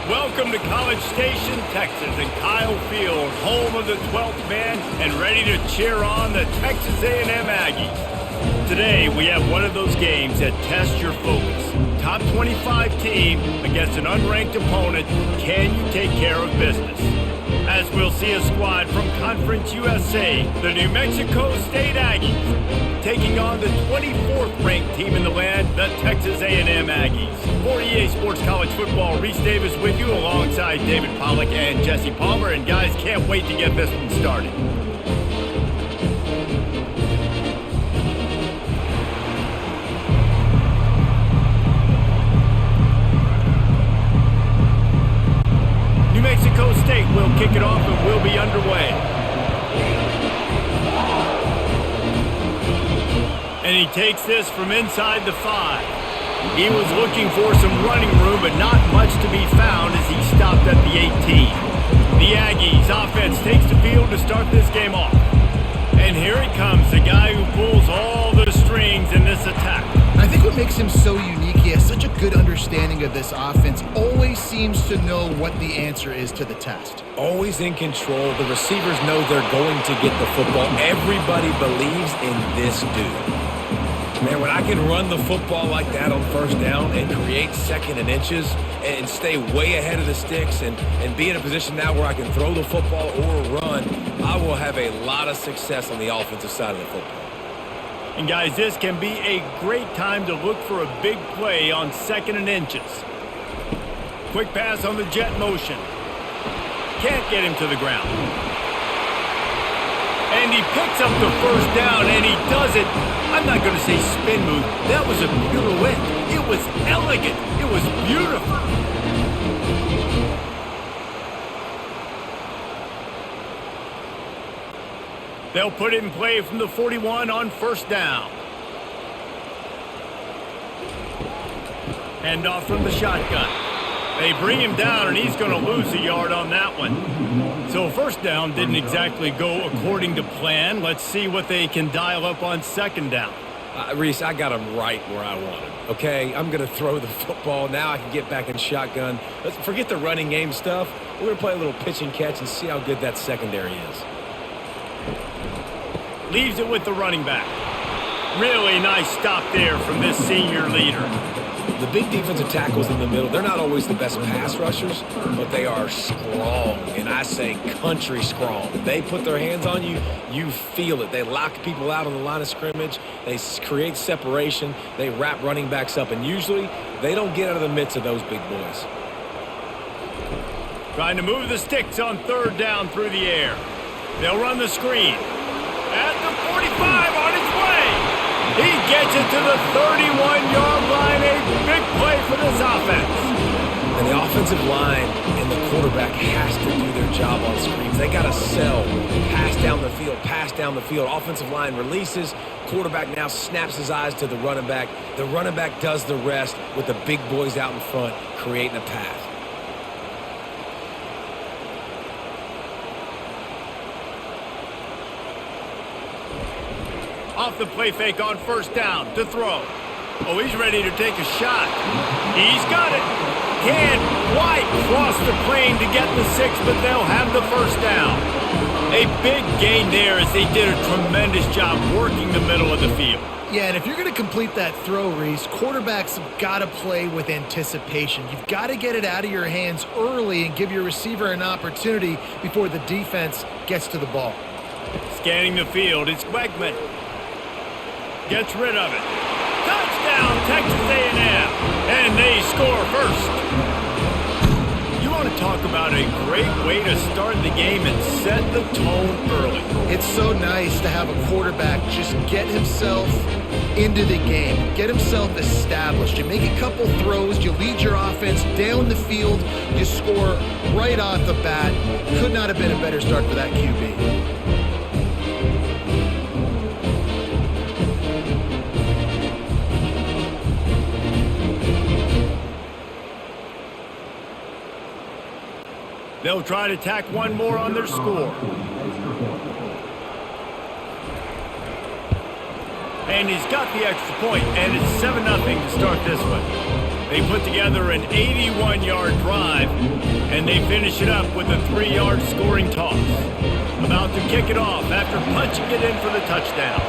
Welcome to College Station, Texas, and Kyle Field, home of the 12th man, and ready to cheer on the Texas A&M Aggies. Today, we have one of those games that test your focus. Top 25 team against an unranked opponent. Can you take care of business? As we'll see a squad from Conference USA, the New Mexico State Aggies, taking on the 24th ranked team in the land, the Texas A&M Aggies. For EA Sports College Football, Reese Davis with you alongside David Pollack and Jesse Palmer. And guys, can't wait to get this one started. New Mexico State will kick it off and we'll be underway. And he takes this from inside the 5. He was looking for some running room, but not much to be found as he stopped at the 18. The Aggies offense takes the field to start this game off. And here he comes, the guy who pulls all the strings in this attack. I think what makes him so unique, he has such a good understanding of this offense, always seems to know what the answer is to the test. Always in control. The receivers know they're going to get the football. Everybody believes in this dude. Man, when I can run the football like that on first down and create second and inches and stay way ahead of the sticks and be in a position now where I can throw the football or run, I will have a lot of success on the offensive side of the football. And guys, this can be a great time to look for a big play on second and inches. Quick pass on the jet motion. Can't get him to the ground. And he picks up the first down, and he does it. I'm not going to say spin move. That was a pirouette. It was elegant. It was beautiful. They'll put it in play from the 41 on first down. Hand off from the shotgun. They bring him down, and he's going to lose a yard on that one. So first down didn't exactly go according to plan. Let's see what they can dial up on second down. Reese, I got him right where I want him. Okay, I'm going to throw the football. Now I can get back in shotgun. Let's forget the running game stuff. We're going to play a little pitch and catch and see how good that secondary is. Leaves it with the running back. Really nice stop there from this senior leader. The big defensive tackles in the middle, they're not always the best pass rushers, but they are strong, and I say country strong. They put their hands on you, you feel it. They lock people out on the line of scrimmage. They create separation. They wrap running backs up, and usually they don't get out of the midst of those big boys. Trying to move the sticks on third down through the air. They'll run the screen. At the 45 on his way. He gets it to the 31-yard line. A big play for this offense. And the offensive line and the quarterback has to do their job on screens. They got to sell. Pass down the field, pass down the field. Offensive line releases. Quarterback now snaps his eyes to the running back. The running back does the rest with the big boys out in front, creating a path. Off the play fake on first down to throw. Oh, he's ready to take a shot. He's got it. Can't quite cross the plane to get the 6, but they'll have the first down. A big gain there as they did a tremendous job working the middle of the field. Yeah, and if you're going to complete that throw, Reese, quarterbacks have got to play with anticipation. You've got to get it out of your hands early and give your receiver an opportunity before the defense gets to the ball. Scanning the field, it's Wegman. Gets rid of it. Touchdown, Texas A&M. And they score first. You want to talk about a great way to start the game and set the tone early. It's so nice to have a quarterback just get himself into the game, get himself established. You make a couple throws, you lead your offense down the field, you score right off the bat. Could not have been a better start for that QB. They'll try to tack one more on their score. And he's got the extra point, and it's 7-0 to start this one. They put together an 81-yard drive, and they finish it up with a 3-yard scoring toss. About to kick it off after punching it in for the touchdown.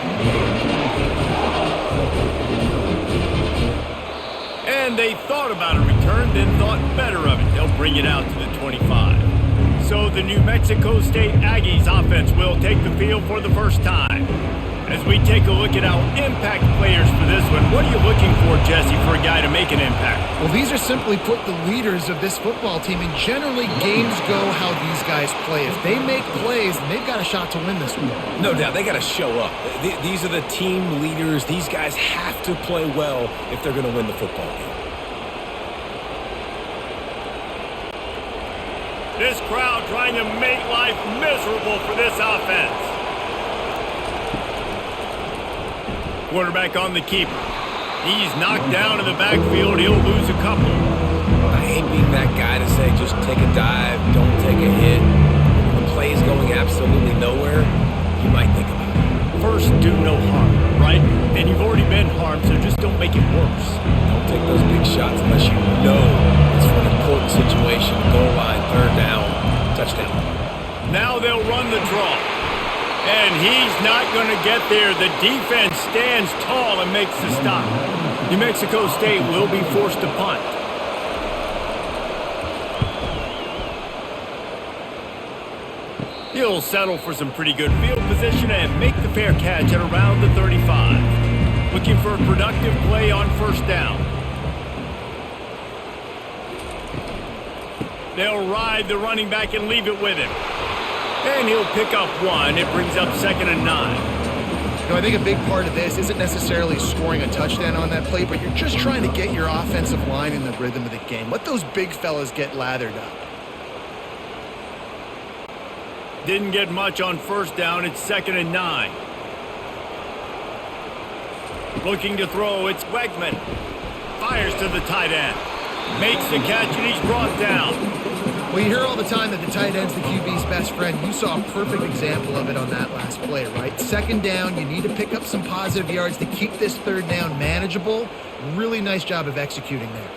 And they thought about a return, then thought better of it. They'll bring it out to the 25. So the New Mexico State Aggies offense will take the field for the first time. As we take a look at our impact players for this one, what are you looking for, Jesse, for a guy to make an impact? Well, these are simply put the leaders of this football team, and generally games go how these guys play. If they make plays, then they've got a shot to win this one. No doubt, they got to show up. These are the team leaders. These guys have to play well if they're going to win the football game. This crowd trying to make life miserable for this offense. Quarterback on the keeper. He's knocked down in the backfield. He'll lose a couple. I hate being that guy to say just take a dive, don't take a hit. When the play is going absolutely nowhere, you might think about it. First, do no harm, right? And you've already been harmed, so just don't make it worse. Don't take those big shots unless you know it's for an important situation. Goal line, third down, touchdown. Now they'll run the draw. And he's not going to get there. The defense stands tall and makes the stop. New Mexico State will be forced to punt. He'll settle for some pretty good field position and make the fair catch at around the 35. Looking for a productive play on first down. They'll ride the running back and leave it with him. And he'll pick up one. It brings up 2nd and 9. You know, I think a big part of this isn't necessarily scoring a touchdown on that play, but you're just trying to get your offensive line in the rhythm of the game. Let those big fellas get lathered up. Didn't get much on first down. It's 2nd and 9. Looking to throw. It's Wegman. Fires to the tight end. Makes the catch, and he's brought down. Well, you hear all the time that the tight end's the QB's best friend. You saw a perfect example of it on that last play, right? 2nd down, you need to pick up some positive yards to keep this 3rd down manageable. Really nice job of executing there.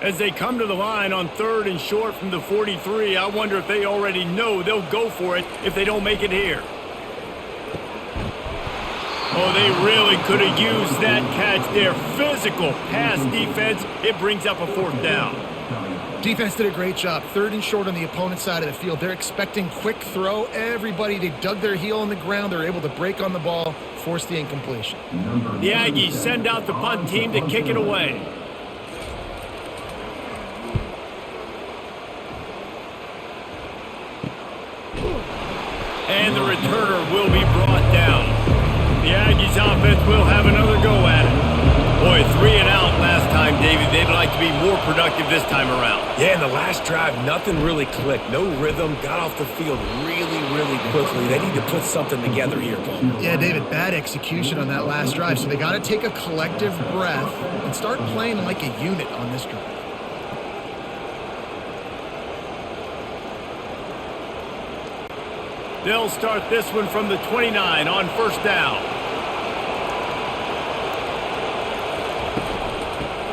As they come to the line on 3rd and short from the 43, I wonder if they already know they'll go for it if they don't make it here. Oh, they really could have used that catch there. Physical pass defense. It brings up a 4th down. Defense did a great job. 3rd and short on the opponent's side of the field. They're expecting quick throw. Everybody, they dug their heel on the ground. They're able to break on the ball, force the incompletion. The Aggies send out the punt team to kick it away. And the returner will be brought down. The Aggies offense will have another go at it. Boy, 3 and out last time, David. They'd like to be more productive this time around. Yeah, in the last drive, nothing really clicked. No rhythm, got off the field really quickly. They need to put something together here, Paul. Yeah, David, bad execution on that last drive. So they got to take a collective breath and start playing like a unit on this drive. They'll start this one from the 29 on first down.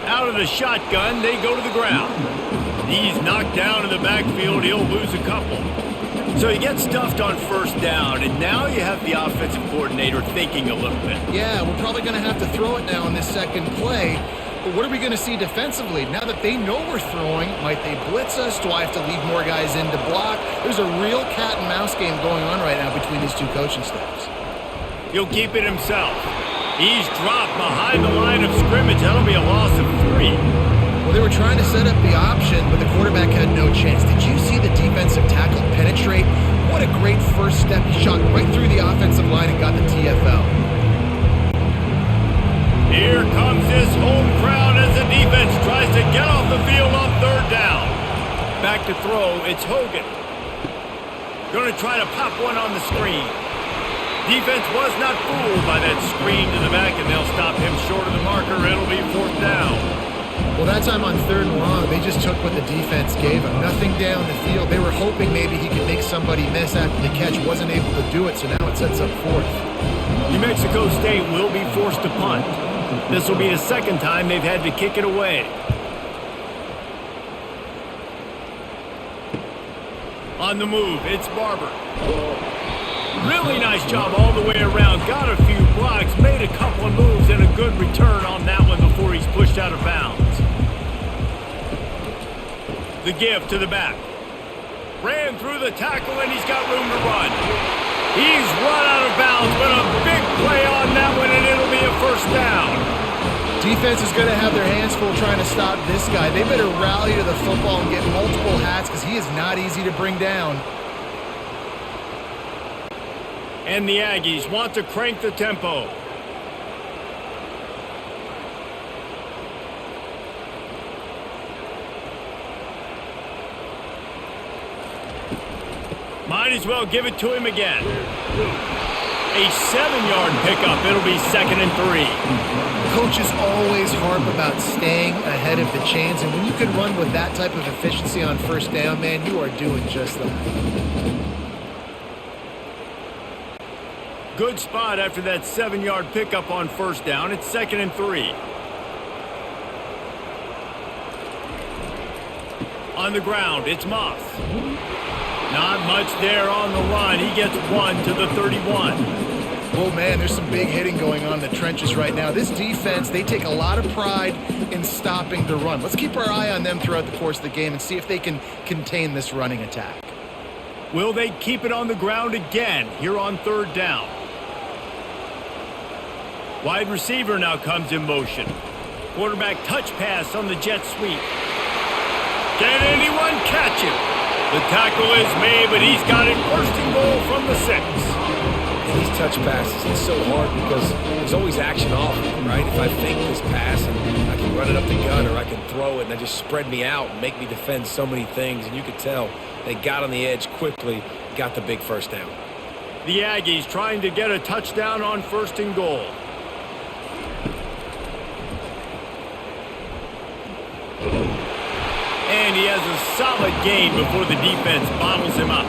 Out of the shotgun, they go to the ground. He's knocked down in the backfield. He'll lose a couple. So he gets stuffed on first down, and now you have the offensive coordinator thinking a little bit. Yeah, we're probably going to have to throw it now in this second play. But what are we going to see defensively? Now that they know we're throwing, might they blitz us? Do I have to leave more guys in to block? There's a real cat and mouse game going on right now between these two coaching staffs. He'll keep it himself. He's dropped behind the line of scrimmage. That'll be a loss of 3. Well, they were trying to set up the option, but the quarterback had no chance. Did you see the defensive tackle penetrate? What a great first step. He shot right through the offensive line and got the TFL. Here comes this home crowd as the defense tries to get off the field on 3rd down. Back to throw, it's Hogan. Going to try to pop one on the screen. Defense was not fooled by that screen to the back, and they'll stop him short of the marker. It'll be 4th down. Well, that time on 3rd and long, they just took what the defense gave him. Nothing down the field. They were hoping maybe he could make somebody miss after the catch. Wasn't able to do it, so now it sets up 4th. New Mexico State will be forced to punt. This will be the second time they've had to kick it away. On the move, it's Barber. Really nice job all the way around. Got a few blocks, made a couple of moves, and a good return on that one before he's pushed out of bounds. The give to the back. Ran through the tackle, and he's got room to run. He's run out of bounds, but a big play on that one, and it'll be a first down. Defense is going to have their hands full trying to stop this guy. They better rally to the football and get multiple hats because he is not easy to bring down. And the Aggies want to crank the tempo. Might as well give it to him again. A 7-yard pickup. It'll be 2nd and 3. Coaches always harp about staying ahead of the chains, and when you can run with that type of efficiency on first down, man, you are doing just that. Good spot after that 7-yard pickup on first down. It's 2nd and 3. On the ground, it's Moss. Not much there on the run. He gets 1 to the 31. Oh, man, there's some big hitting going on in the trenches right now. This defense, they take a lot of pride in stopping the run. Let's keep our eye on them throughout the course of the game and see if they can contain this running attack. Will they keep it on the ground again here on 3rd down? Wide receiver now comes in motion. Quarterback touch pass on the jet sweep. Can anyone catch him? The tackle is made, but he's got it 1st and goal from the 6. And these touch passes, it's so hard because there's always action off of it, right? If I fake this pass and I can run it up the gut or I can throw it and they just spread me out and make me defend so many things, and you could tell they got on the edge quickly, got the big first down. The Aggies trying to get a touchdown on 1st and goal. And he has a solid gain before the defense bottles him up.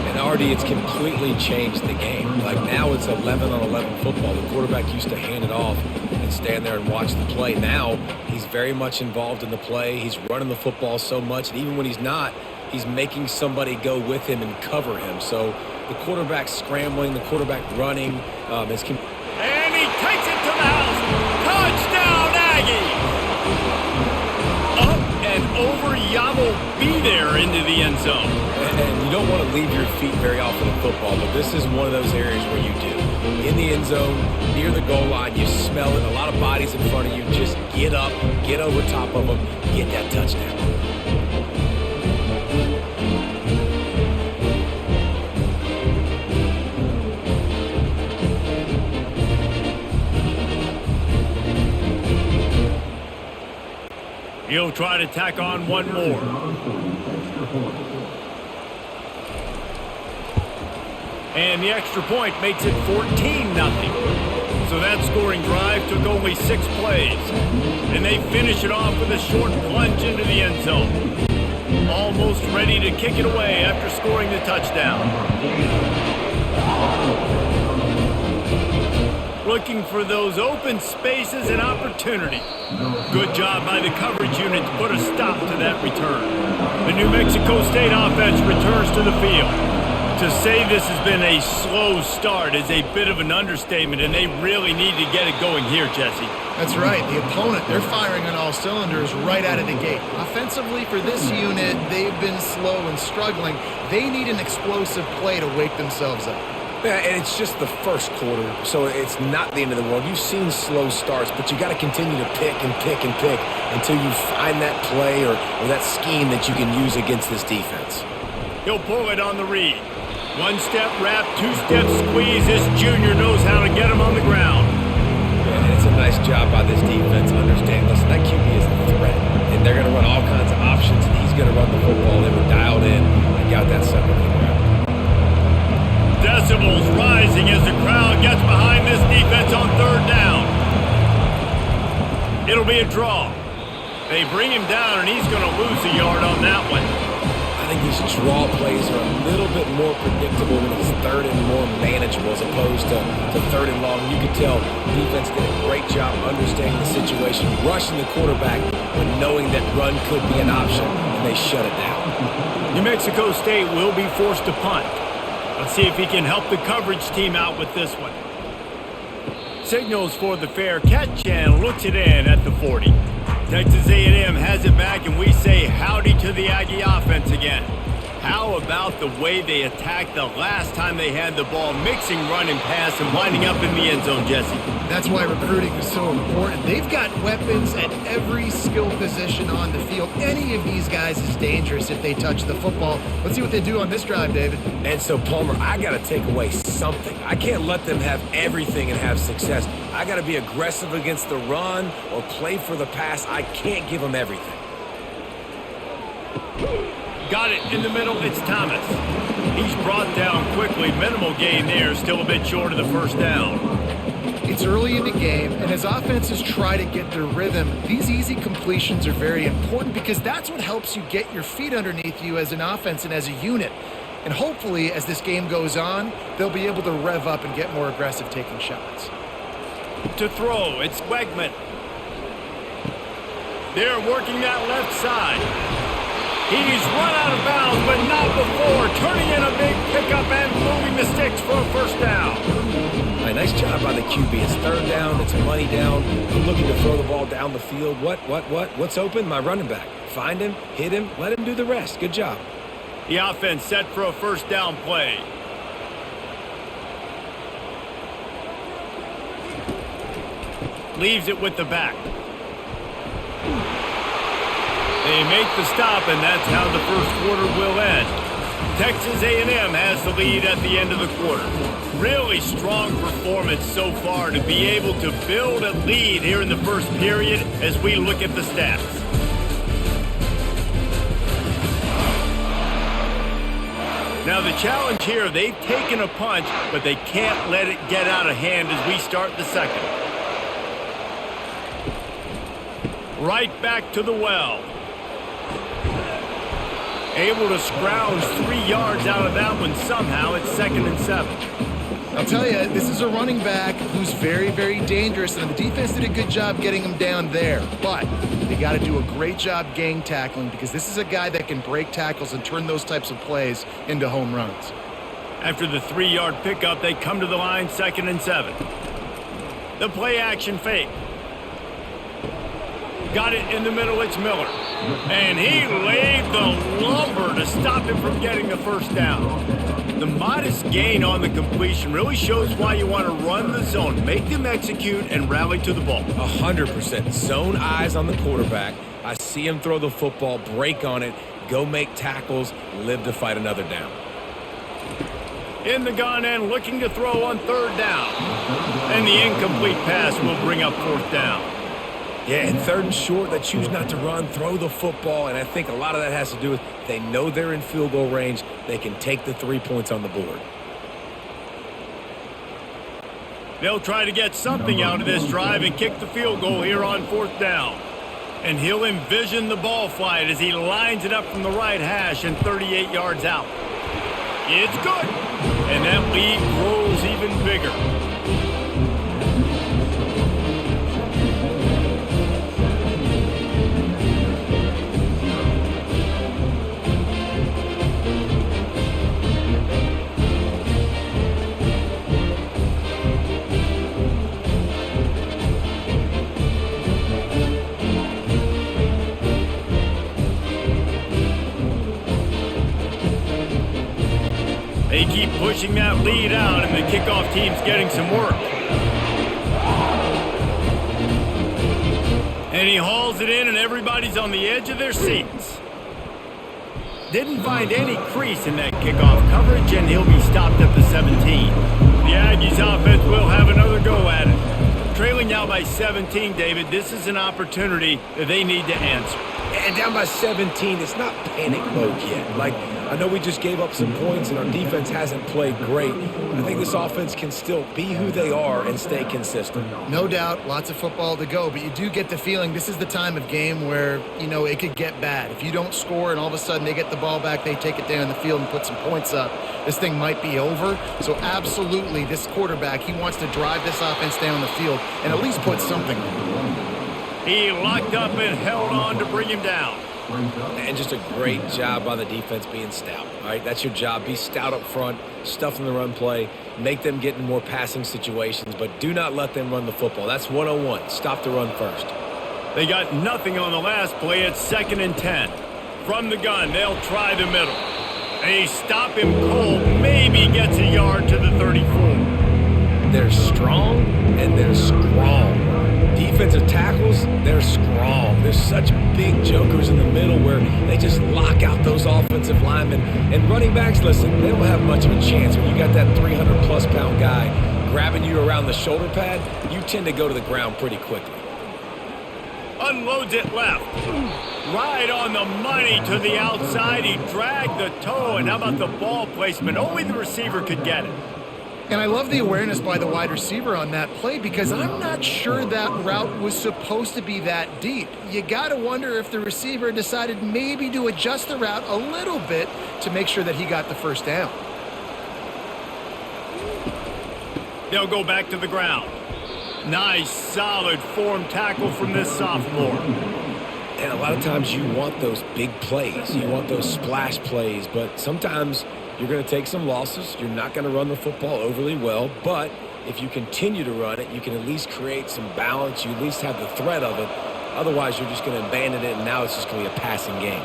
And Artie, it's completely changed the game. Like now it's 11-on-11 football. The quarterback used to hand it off and stand there and watch the play. Now he's very much involved in the play. He's running the football so much, and even when he's not, he's making somebody go with him and cover him. So the quarterback scrambling, the quarterback running. And he takes it to the house. Touchdown, Aggies! Up and over, Yamo be there into the end zone. And you don't want to leave your feet very often in football, but this is one of those areas where you do. In the end zone, near the goal line, you smell it. A lot of bodies in front of you. Just get up, get over top of them, get that touchdown. He'll try to tack on one more. And the extra point makes it 14-0. So that scoring drive took only 6 plays. And they finish it off with a short plunge into the end zone. Almost ready to kick it away after scoring the touchdown. Looking for those open spaces and opportunity. Good job by the coverage unit to put a stop to that return. The New Mexico State offense returns to the field. To say this has been a slow start is a bit of an understatement, and they really need to get it going here, Jesse. That's right. The opponent, they're firing on all cylinders right out of the gate. Offensively, for this unit, they've been slow and struggling. They need an explosive play to wake themselves up. Yeah, and it's just the first quarter, so it's not the end of the world. You've seen slow starts, but you got to continue to pick and pick and pick until you find that play or that scheme that you can use against this defense. He'll pull it on the read. 1-step wrap, 2-step squeeze. This junior knows how to get him on the ground. Yeah, and it's a nice job by this defense understanding, listen, that QB is a threat, and they're going to run all kinds of options, and he's going to run the football. They were dialed in and got that sucker on the ground. Decibels rising as the crowd gets behind this defense on 3rd down. It'll be a draw. They bring him down, and he's going to lose a yard on that one. I think his draw plays are a little bit more predictable when it's third and more manageable as opposed to third and long. You can tell defense did a great job understanding the situation, rushing the quarterback, but knowing that run could be an option, and they shut it down. New Mexico State will be forced to punt. Let's see if he can help the coverage team out with this one. Signals for the fair catch and looks it in at the 40. Texas A&M has it back, and we say howdy to the Aggie offense again. How about the way they attacked the last time they had the ball, mixing run and pass and winding up in the end zone, Jesse? That's why recruiting is so important. They've got weapons at every skill position on the field. Any of these guys is dangerous if they touch the football. Let's see what they do on this drive, David. And so, Palmer, I got to take away something. I can't let them have everything and have success. I got to be aggressive against the run or play for the pass. I can't give them everything. Got it in the middle. It's Thomas. He's brought down quickly. Minimal gain there. Still a bit short of the first down. It's early in the game, and as offenses try to get their rhythm, these easy completions are very important because that's what helps you get your feet underneath you as an offense and as a unit. And hopefully, as this game goes on, they'll be able to rev up and get more aggressive taking shots. To throw, it's Wegman. They're working that left side. He's run out of bounds, but not before. Turning in a big pickup and moving the sticks for a first down. All right, nice job by the QB. It's third down. It's money down. I'm looking to throw the ball down the field. What's open? My running back. Find him, hit him, let him do the rest. Good job. The offense set for a first down play. Leaves it with the back. They make the stop, and that's how the first quarter will end. Texas A&M has the lead at the end of the quarter. Really strong performance so far to be able to build a lead here in the first period as we look at the stats. Now the challenge here, they've taken a punch, but they can't let it get out of hand as we start the second. Right back to the well. Able to scrounge 3 yards out of that one somehow. It's 2nd and 7. I'll tell you, this is a running back who's very, very dangerous, and the defense did a good job getting him down there. But they got to do a great job gang tackling because this is a guy that can break tackles and turn those types of plays into home runs. After the 3-yard pickup, they come to the line, 2nd and 7. The play action fake. Got it in the middle, it's Miller. And he laid the lumber to stop him from getting the first down. The modest gain on the completion really shows why you want to run the zone, make them execute, and rally to the ball. 100%. Zone eyes on the quarterback. I see him throw the football, break on it, go make tackles, live to fight another down. In the gun and looking to throw on 3rd down. And the incomplete pass will bring up 4th down. Yeah, and 3rd and short, they choose not to run, throw the football, and I think a lot of that has to do with they know they're in field goal range. They can take the 3 points on the board. They'll try to get something out of this drive and kick the field goal here on 4th down. And he'll envision the ball flight as he lines it up from the right hash and 38 yards out. It's good. And that lead grows even bigger. They keep pushing that lead out, and the kickoff team's getting some work. And he hauls it in, and everybody's on the edge of their seats. Didn't find any crease in that kickoff coverage, and he'll be stopped at the 17. The Aggies offense will have another go at it. Trailing now by 17, David, this is an opportunity that they need to answer. And down by 17, it's not panic mode yet. Like, I know we just gave up some points and our defense hasn't played great. I think this offense can still be who they are and stay consistent. No doubt, lots of football to go, but you do get the feeling this is the time of game where, you know, it could get bad. If you don't score and all of a sudden they get the ball back, they take it down the field and put some points up, this thing might be over. So absolutely, this quarterback, he wants to drive this offense down the field and at least put something on. He locked up and held on to bring him down. And just a great job by the defense being stout. All right, that's your job. Be stout up front, stuff in the run play, make them get in more passing situations, but do not let them run the football. That's 101. Stop the run first. They got nothing on the last play. It's 2nd and 10. From the gun, they'll try the middle. They stop him cold. Maybe gets a yard to the 34. They're strong and they're strong. Defensive tackles, they're strong. There's such big jokers in the middle where they just lock out those offensive linemen. And running backs, listen, they don't have much of a chance. When you got that 300-plus pound guy grabbing you around the shoulder pad, you tend to go to the ground pretty quickly. Unloads it left. Right on the money to the outside. He dragged the toe. And how about the ball placement? Only the receiver could get it. And I love the awareness by the wide receiver on that play because I'm not sure that route was supposed to be that deep. You got to wonder if the receiver decided maybe to adjust the route a little bit to make sure that he got the first down. They'll go back to the ground. Nice, solid form tackle from this sophomore. And a lot of times you want those big plays. You want those splash plays, but sometimes you're going to take some losses. You're not going to run the football overly well, but if you continue to run it, you can at least create some balance. You at least have the threat of it. Otherwise, you're just going to abandon it, and now it's just going to be a passing game.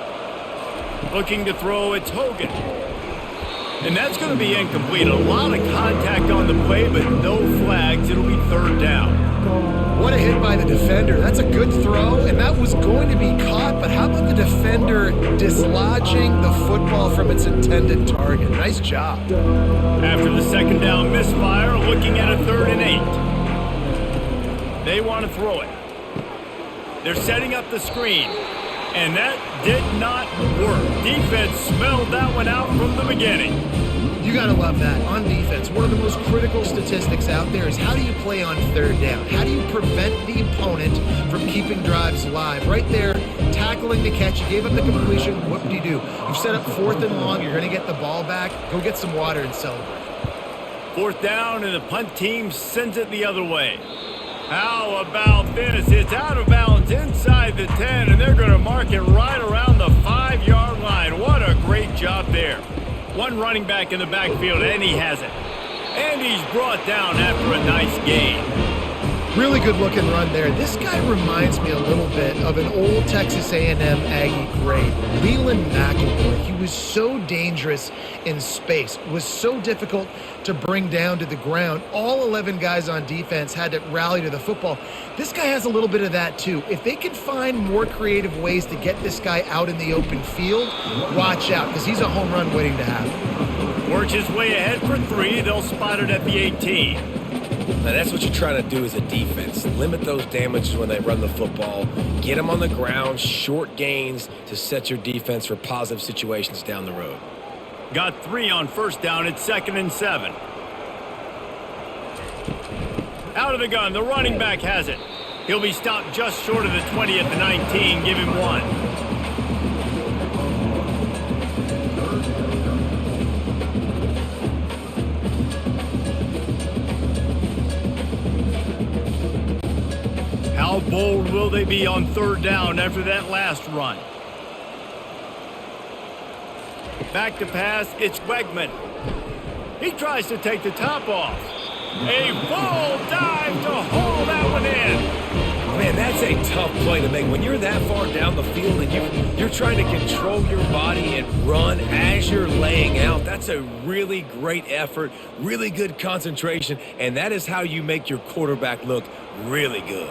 Looking to throw, it's Hogan. And that's going to be incomplete. A lot of contact on the play, but no flags. It'll be 3rd down. What a hit by the defender. That's a good throw, and that was going to be caught, but how about the defender dislodging the football from its intended target? Nice job. After the 2nd down misfire, looking at a 3rd and 8. They want to throw it. They're setting up the screen, and that did not work. Defense smelled that one out from the beginning. You got to love that. On defense, one of the most critical statistics out there is how do you play on 3rd down? How do you prevent the opponent from keeping drives alive? Right there, tackling the catch. You gave up the completion. What do? You've set up 4th and long. You're going to get the ball back. Go get some water and celebrate. 4th down, and the punt team sends it the other way. How about this? It's out of bounds inside the 10, and they're going to mark it right around the 5-yard line. What a great job there. One running back in the backfield, and he has it. And he's brought down after a nice gain. Really good looking run there. This guy reminds me a little bit of an old Texas A&M Aggie great, Leland McElroy. He was so dangerous in space, was so difficult to bring down to the ground. All 11 guys on defense had to rally to the football. This guy has a little bit of that too. If they can find more creative ways to get this guy out in the open field, watch out, because he's a home run waiting to happen. Works his way ahead for 3. They'll spot it at the 18. Now, that's what you're trying to do as a defense. Limit those damages when they run the football. Get them on the ground, short gains to set your defense for positive situations down the road. Got 3 on 1st down. It's 2nd and 7. Out of the gun. The running back has it. He'll be stopped just short of the 20 at the 19. Give him 1. How bold will they be on 3rd down after that last run? Back to pass, it's Wegman. He tries to take the top off. A full dive to haul that one in. Man, that's a tough play to make. When you're that far down the field and you're trying to control your body and run as you're laying out, that's a really great effort, really good concentration, and that is how you make your quarterback look really good.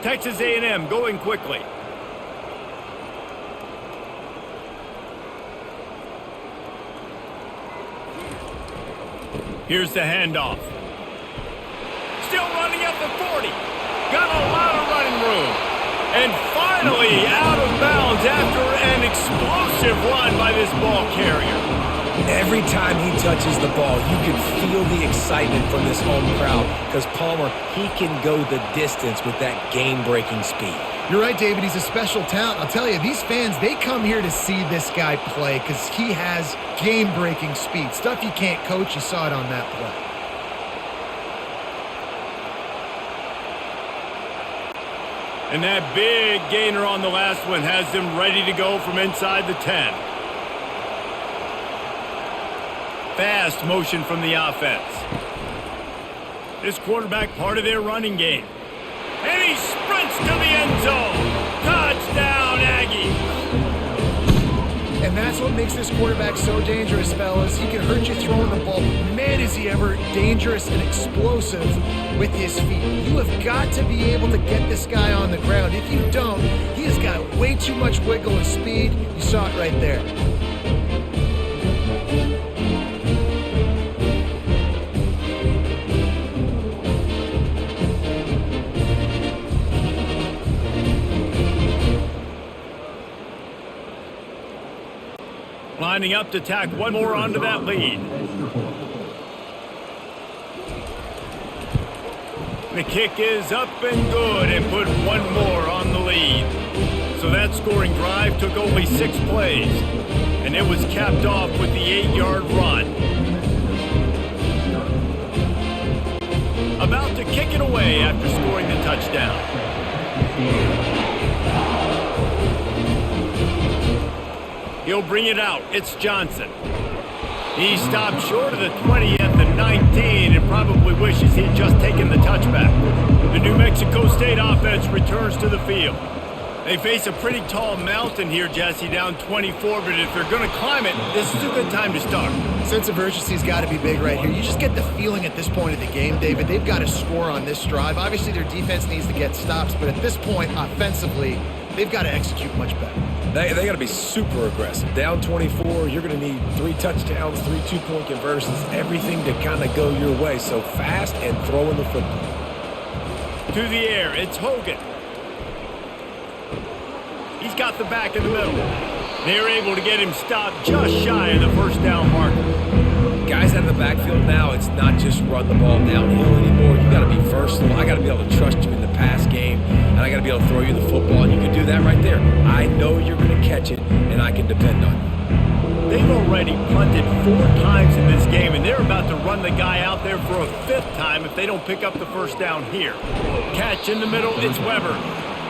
Texas A&M going quickly. Here's the handoff. Still running at the 40. Got a lot of running room. And finally out of bounds after an explosive run by this ball carrier. Every time he touches the ball, you can feel the excitement from this home crowd because Palmer, he can go the distance with that game-breaking speed. You're right, David. He's a special talent. I'll tell you, these fans, they come here to see this guy play because he has game-breaking speed. Stuff you can't coach. You saw it on that play. And that big gainer on the last one has them ready to go from inside the 10. Fast motion from the offense. This quarterback part of their running game. And he sprints to the end zone. Touchdown, Aggies. And that's what makes this quarterback so dangerous, fellas. He can hurt you throwing the ball. Man, is he ever dangerous and explosive with his feet. You have got to be able to get this guy on the ground. If you don't, he has got way too much wiggle and speed. You saw it right there. Lining up to tack one more onto that lead. The kick is up and good and put one more on the lead. So that scoring drive took only 6 plays. And it was capped off with the 8-yard run. About to kick it away after scoring the touchdown. He'll bring it out. It's Johnson. He stopped short of the 20 at the 19 and probably wishes he'd just taken the touchback. The New Mexico State offense returns to the field. They face a pretty tall mountain here, Jesse, down 24, but if they're going to climb it, this is a good time to start. Sense of urgency's got to be big right here. You just get the feeling at this point of the game, David, they've got to score on this drive. Obviously, their defense needs to get stops, but at this point, offensively, they've got to execute much better. They got to be super aggressive. Down 24, you're going to need 3 touchdowns, 3 two-point conversions, everything to kind of go your way. So fast and throwing the football. To the air, it's Hogan. He's got the back in the middle. They're able to get him stopped just shy of the first down marker. Guys out of the backfield now, it's not just run the ball downhill anymore. You got to be versatile. I got to be able to trust you in the pass game, and I got to be able to throw you the football, and you can do that right there. I know you're going to catch it, and I can depend on you. They've already punted 4 times in this game, and they're about to run the guy out there for a 5th time if they don't pick up the first down here. Catch in the middle, it's Weber.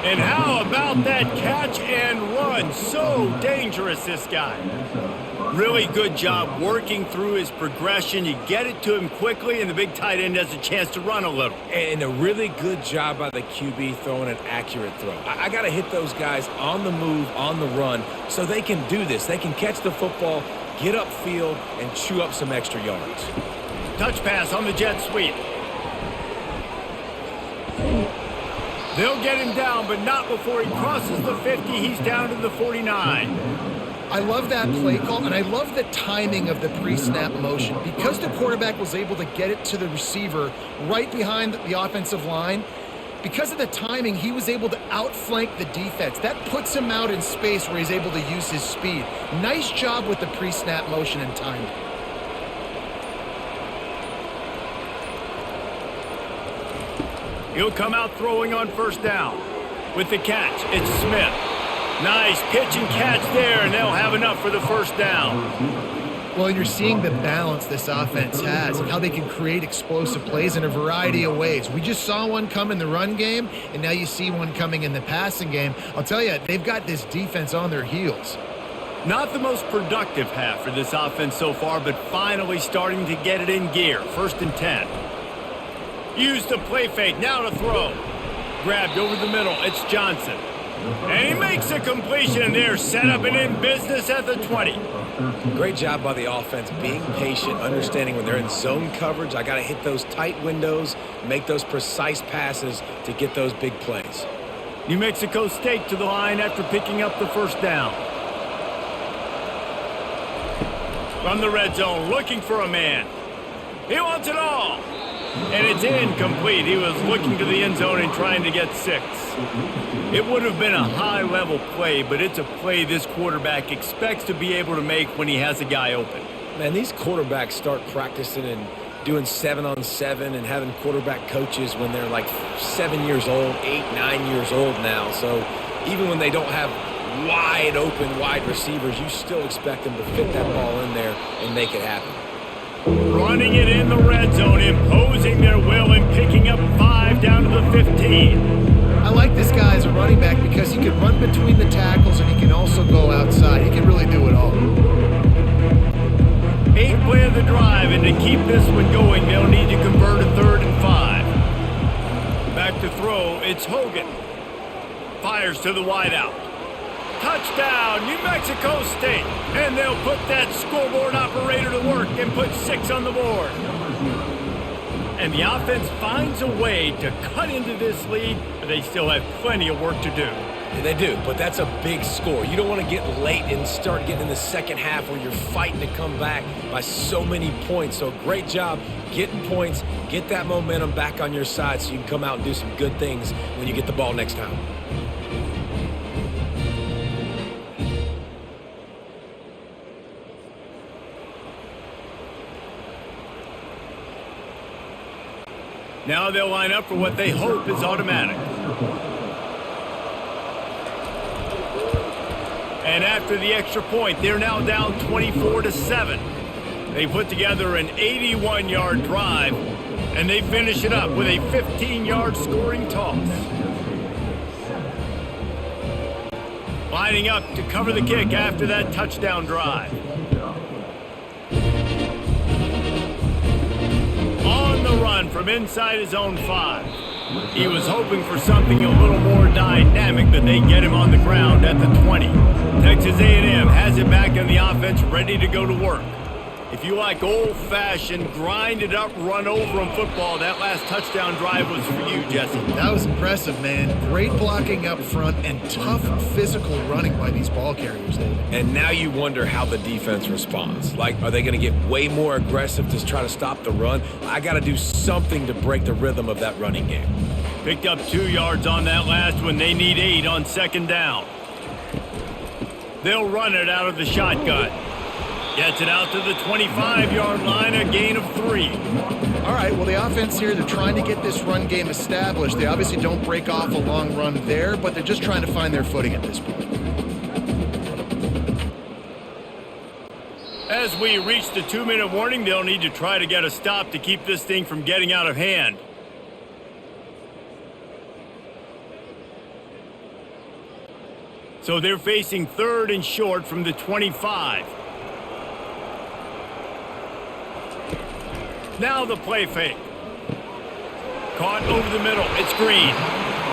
And how about that catch and run? So dangerous, this guy. Really good job working through his progression. You get it to him quickly, and the big tight end has a chance to run a little. And a really good job by the QB throwing an accurate throw. I got to hit those guys on the move, on the run, so they can do this. They can catch the football, get upfield, and chew up some extra yards. Touch pass on the jet sweep. They'll get him down, but not before he crosses the 50. He's down to the 49. I love that play call, and I love the timing of the pre-snap motion. Because the quarterback was able to get it to the receiver right behind the offensive line, because of the timing, he was able to outflank the defense. That puts him out in space where he's able to use his speed. Nice job with the pre-snap motion and timing. He'll come out throwing on first down. With the catch, it's Smith. Nice pitch and catch there, and they'll have enough for the first down. Well, you're seeing the balance this offense has and how they can create explosive plays in a variety of ways. We just saw one come in the run game, and now you see one coming in the passing game. I'll tell you, they've got this defense on their heels. Not the most productive half for this offense so far, but finally starting to get it in gear. 1st and 10. Use the play fake, now to throw. Grabbed over the middle, it's Johnson. And he makes a completion, and they're set up and in business at the 20. Great job by the offense, being patient, understanding when they're in zone coverage, I got to hit those tight windows, make those precise passes to get those big plays. New Mexico State to the line after picking up the first down. From the red zone, looking for a man. He wants it all. And it's incomplete. He was looking to the end zone and trying to get 6. It would have been a high-level play, but it's a play this quarterback expects to be able to make when he has a guy open. Man, these quarterbacks start practicing and doing 7-on-7 and having quarterback coaches when they're like 7 years old, 8, 9 years old now. So even when they don't have wide open wide receivers, you still expect them to fit that ball in there and make it happen. Running it in the red zone, imposing their will and picking up 5 down to the 15. I like this guy as a running back because he can run between the tackles and he can also go outside. He can really do it all. 8th play of the drive, and to keep this one going, they'll need to convert a 3rd and 5. Back to throw, it's Hogan. Fires to the wideout. Touchdown, New Mexico State. And they'll put that scoreboard operator to work and put 6 on the board. And the offense finds a way to cut into this lead, but they still have plenty of work to do. And they do, but that's a big score. You don't want to get late and start getting in the second half where you're fighting to come back by so many points. So great job getting points, get that momentum back on your side so you can come out and do some good things when you get the ball next time. Now they'll line up for what they hope is automatic. And after the extra point, they're now down 24-7. They put together an 81-yard drive, and they finish it up with a 15-yard scoring toss. Lining up to cover the kick after that touchdown drive. On the run from inside his own 5. He was hoping for something a little more dynamic, but they get him on the ground at the 20. Texas A&M has it back in the offense, ready to go to work. If you like old-fashioned, grind-it-up, run-over-'em football, that last touchdown drive was for you, Jesse. That was impressive, man. Great blocking up front and tough physical running by these ball carriers, David. And now you wonder how the defense responds. Like, are they going to get way more aggressive to try to stop the run? I got to do something to break the rhythm of that running game. Picked up 2 yards on that last one. They need 8 on 2nd down. They'll run it out of the shotgun. Gets it out to the 25-yard line, a gain of 3. All right, well, the offense here, they're trying to get this run game established. They obviously don't break off a long run there, but they're just trying to find their footing at this point. As we reach the 2-minute warning, they'll need to try to get a stop to keep this thing from getting out of hand. So they're facing 3rd and short from the 25. Now the play fake. Caught over the middle. It's Green.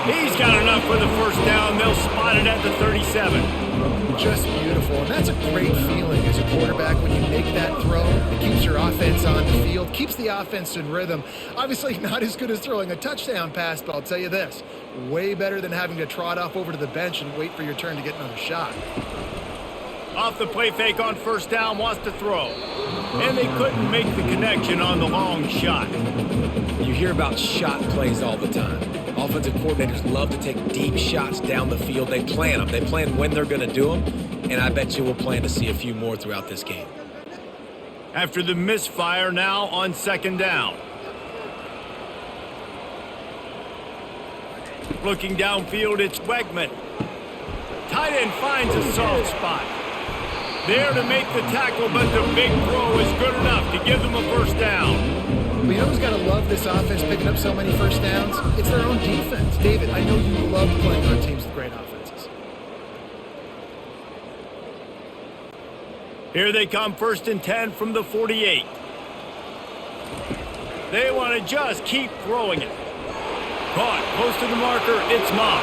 He's got enough for the first down. They'll spot it at the 37. Just beautiful. And that's a great feeling as a quarterback when you make that throw. It keeps your offense on the field, keeps the offense in rhythm. Obviously not as good as throwing a touchdown pass, but I'll tell you this, way better than having to trot off over to the bench and wait for your turn to get another shot. Off the play fake on 1st down, wants to throw. And they couldn't make the connection on the long shot. You hear about shot plays all the time. Offensive coordinators love to take deep shots down the field. They plan them. They plan when they're going to do them, and I bet you we'll plan to see a few more throughout this game. After the misfire, now on 2nd down. Looking downfield, it's Wegman. Tight end finds a soft spot. There to make the tackle, but the big throw is good enough to give them a 1st down. But you know who's got to love this offense picking up so many 1st downs? It's their own defense. David, I know you love playing on teams with great offenses. Here they come, 1st and 10 from the 48. They want to just keep throwing it. Caught close to the marker, it's Moss.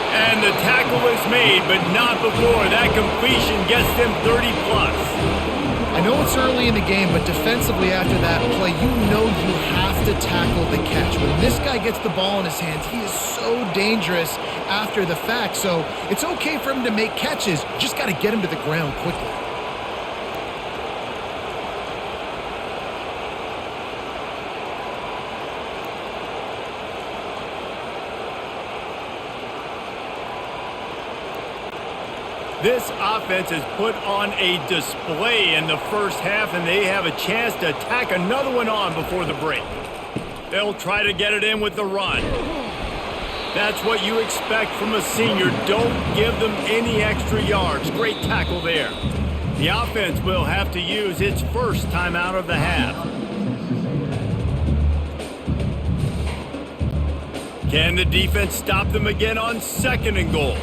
And the tackle is made, but not before that completion gets them 30+. I know it's early in the game, but defensively after that play, you know you have to tackle the catch. When this guy gets the ball in his hands, he is so dangerous after the fact. So it's okay for him to make catches. You just got to get him to the ground quickly. This offense has put on a display in the first half, and they have a chance to tack another one on before the break. They'll try to get it in with the run. That's what you expect from a senior. Don't give them any extra yards. Great tackle there. The offense will have to use its first timeout of the half. Can the defense stop them again on 2nd and goal?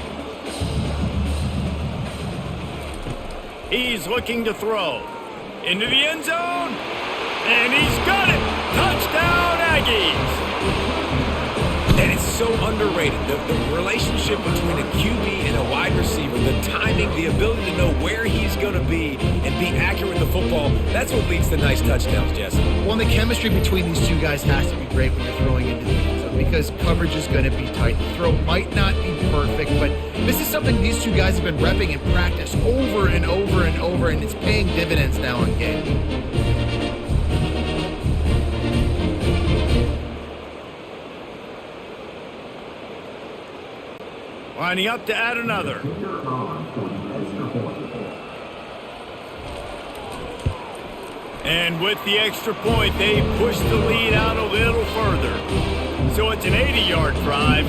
He's looking to throw. Into the end zone. And he's got it. Touchdown, Aggies. And it's so underrated. The relationship between a QB and a wide receiver, the timing, the ability to know where he's going to be and be accurate with the football, that's what leads to nice touchdowns, Jesse. Well, and the chemistry between these two guys has to be great when you're throwing into the end zone because coverage is going to be tight. The throw might not be perfect, but this is something these two guys have been repping in practice over and over and over, and it's paying dividends now in game. Lining up to add another. And with the extra point, they push the lead out a little further. So it's an 80-yard drive,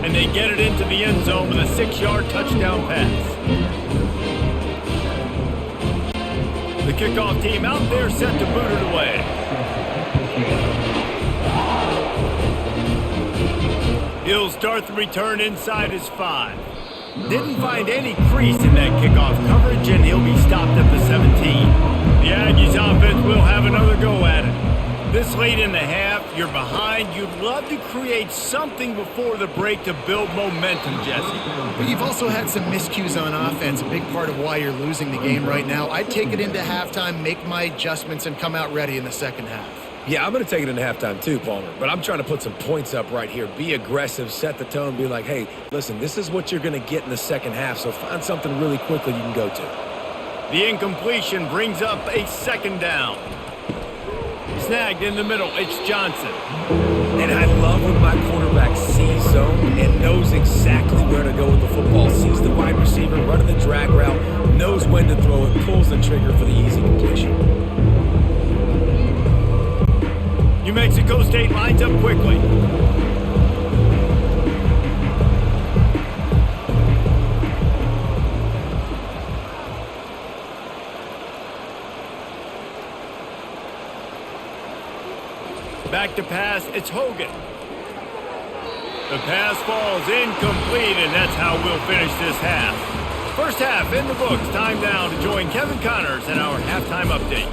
and they get it into the end zone with a 6-yard touchdown pass. The kickoff team out there set to boot it away. He'll start the return inside his 5. Didn't find any crease in that kickoff coverage, and he'll be stopped at the 17. The Aggies offense will have another go at it. This late in the half, you're behind. You'd love to create something before the break to build momentum, Jesse. But you've also had some miscues on offense, a big part of why you're losing the game right now. I'd take it into halftime, make my adjustments, and come out ready in the second half. Yeah, I'm going to take it into halftime too, Palmer. But I'm trying to put some points up right here. Be aggressive, set the tone, be like, hey, listen, this is what you're going to get in the second half, so find something really quickly you can go to. The incompletion brings up a 2nd down. Snagged in the middle, it's Johnson. And I love when my quarterback sees zone and knows exactly where to go with the football. Sees the wide receiver running the drag route, knows when to throw it, pulls the trigger for the easy completion. New Mexico State lines up quickly. Back to pass, it's Hogan. The pass falls incomplete, and that's how we'll finish this half. First half in the books. Time now to join Kevin Connors in our halftime update.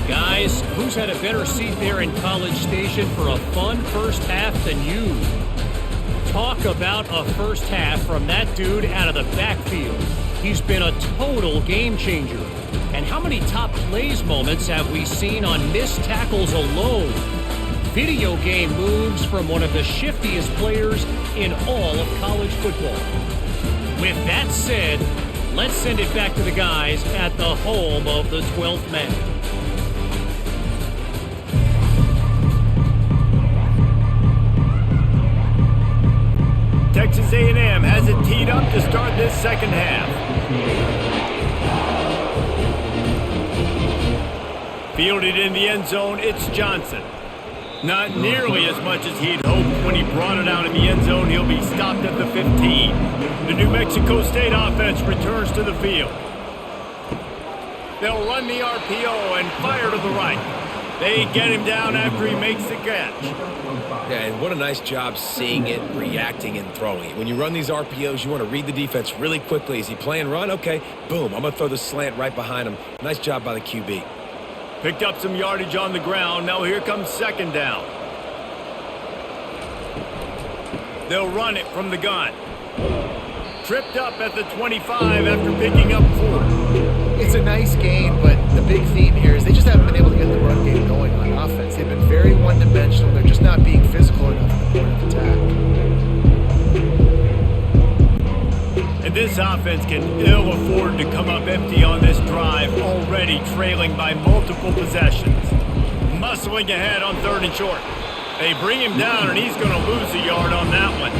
Guys, who's had a better seat there in College Station for a fun first half than you? Talk about a first half from that dude out of the backfield. He's been a total game changer. And how many top plays moments have we seen on missed tackles alone? Video game moves from one of the shiftiest players in all of college football. With that said, let's send it back to the guys at the home of the 12th man. Texas A&M has it teed up to start this second half. Fielded in the end zone, it's Johnson. Not nearly as much as he'd hoped when he brought it out in the end zone. He'll be stopped at the 15. The New Mexico State offense returns to the field. They'll run the RPO and fire to the right. They get him down after he makes the catch. Yeah, and what a nice job seeing it, reacting, and throwing it. When you run these RPOs, you want to read the defense really quickly. Is he playing run? Okay, boom, I'm going to throw the slant right behind him. Nice job by the QB. Picked up some yardage on the ground. Now here comes 2nd down. They'll run it from the gun. Tripped up at the 25 after picking up 4. It's a nice game, but the big theme here is they just haven't been able to get the run game going on offense. They've been very one-dimensional. They're just not being physical enough at the point of attack. And this offense can ill afford to come up empty on this drive, already trailing by multiple possessions. Muscling ahead on 3rd and short. They bring him down, and he's going to lose a yard on that one.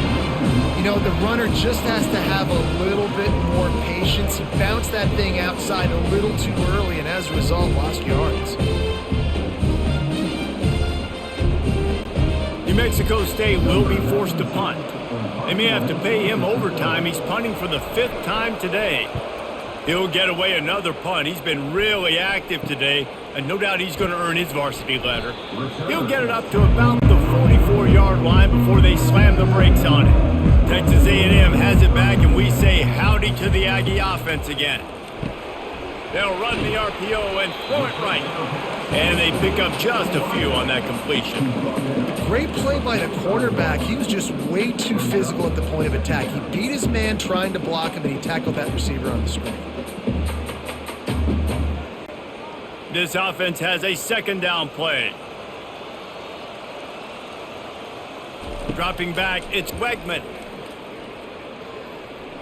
You You know, the runner just has to have a little bit more patience. He bounced that thing outside a little too early, and as a result, lost yards. New Mexico State will be forced to punt. They may have to pay him overtime. He's punting for the 5th time today. He'll get away another punt. He's been really active today, and no doubt he's going to earn his varsity letter. He'll get it up to about the 44-yard line before they slam the brakes on it. Texas A&M has it back, and we say howdy to the Aggie offense again. They'll run the RPO and throw it right. And they pick up just a few on that completion. Great play by the quarterback. He was just way too physical at the point of attack. He beat his man trying to block him, and he tackled that receiver on the screen. This offense has a 2nd down play. Dropping back, it's Wegman.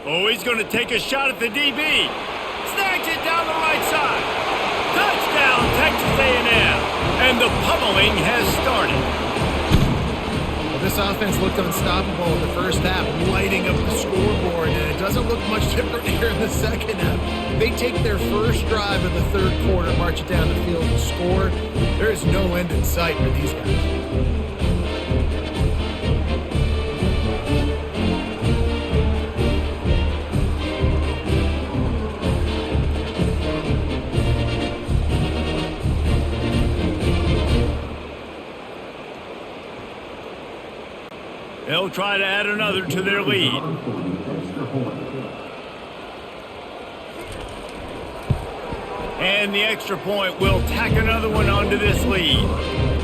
Oh, he's going to take a shot at the DB. Snags it down the right side. Touchdown, Texas A&M. And the pummeling has started. Well, this offense looked unstoppable in the first half, lighting up the scoreboard, and it doesn't look much different here in the second half. They take their first drive of the 3rd quarter, march it down the field and score. There is no end in sight for these guys. They'll try to add another to their lead. And the extra point will tack another one onto this lead.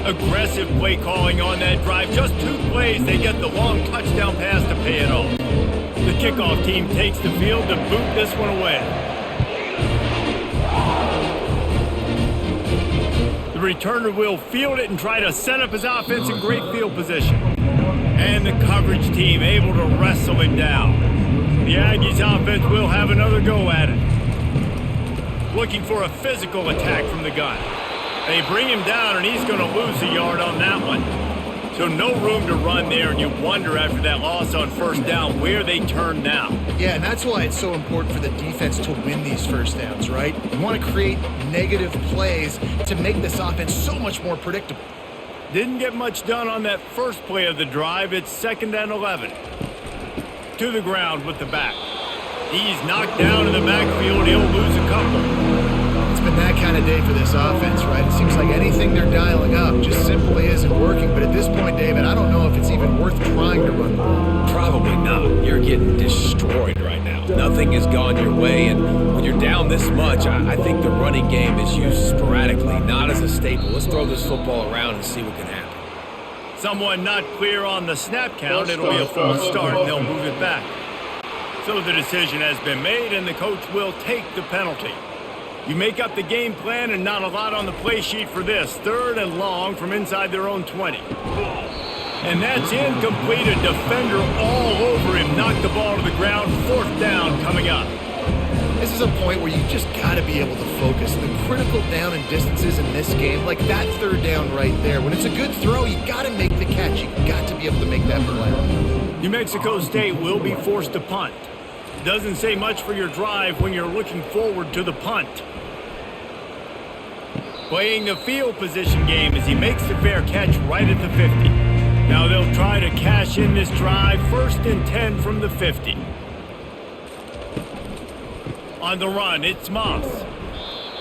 Aggressive play calling on that drive. Just 2 plays, they get the long touchdown pass to pay it off. The kickoff team takes the field to boot this one away. The returner will field it and try to set up his offense in great field position. And the coverage team able to wrestle him down. The Aggies offense will have another go at it. Looking for a physical attack from the gun. They bring him down, and he's going to lose a yard on that one. So no room to run there, and you wonder after that loss on 1st down where they turn now. Yeah, and that's why it's so important for the defense to win these 1st downs, right? You want to create negative plays to make this offense so much more predictable. Didn't get much done on that first play of the drive. It's 2nd and 11. To the ground with the back. He's knocked down in the backfield. He'll lose a couple. It's been that kind of day for this offense, right? It seems like anything they're dialing up just simply isn't working. But at this point, David, I don't know if it's even worth trying to run the ball. Probably not. You're getting destroyed right now. Nothing has gone your way, and when you're down this much, I think the running game is used sporadically, not as a staple. Let's throw this football around and see what can happen. Someone not clear on the snap count. It'll be a false start, and they'll move it back. So the decision has been made, and the coach will take the penalty. You make up the game plan, and not a lot on the play sheet for this. 3rd and long from inside their own 20. And that's incomplete. A defender all over him. Knocked the ball to the ground. 4th down coming up. This is a point where you just got to be able to focus. The critical down and distances in this game, like that 3rd down right there. When it's a good throw, you got to make the catch. You got to be able to make that play. New Mexico State will be forced to punt. It doesn't say much for your drive when you're looking forward to the punt. Playing the field position game as he makes the fair catch right at the 50. Now they'll try to cash in this drive. 1st and 10 from the 50. On the run, it's Moss.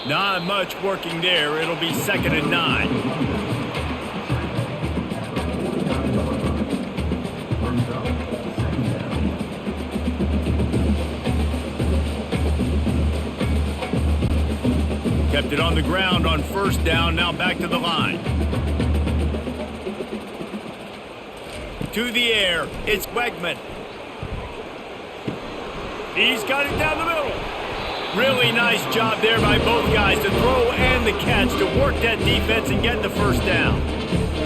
Not much working there. It'll be 2nd and 9. Kept it on the ground on 1st down. Now back to the line. To the air, it's Wegman. He's got it down the middle. Really nice job there by both guys to throw and the catch to work that defense and get the 1st down.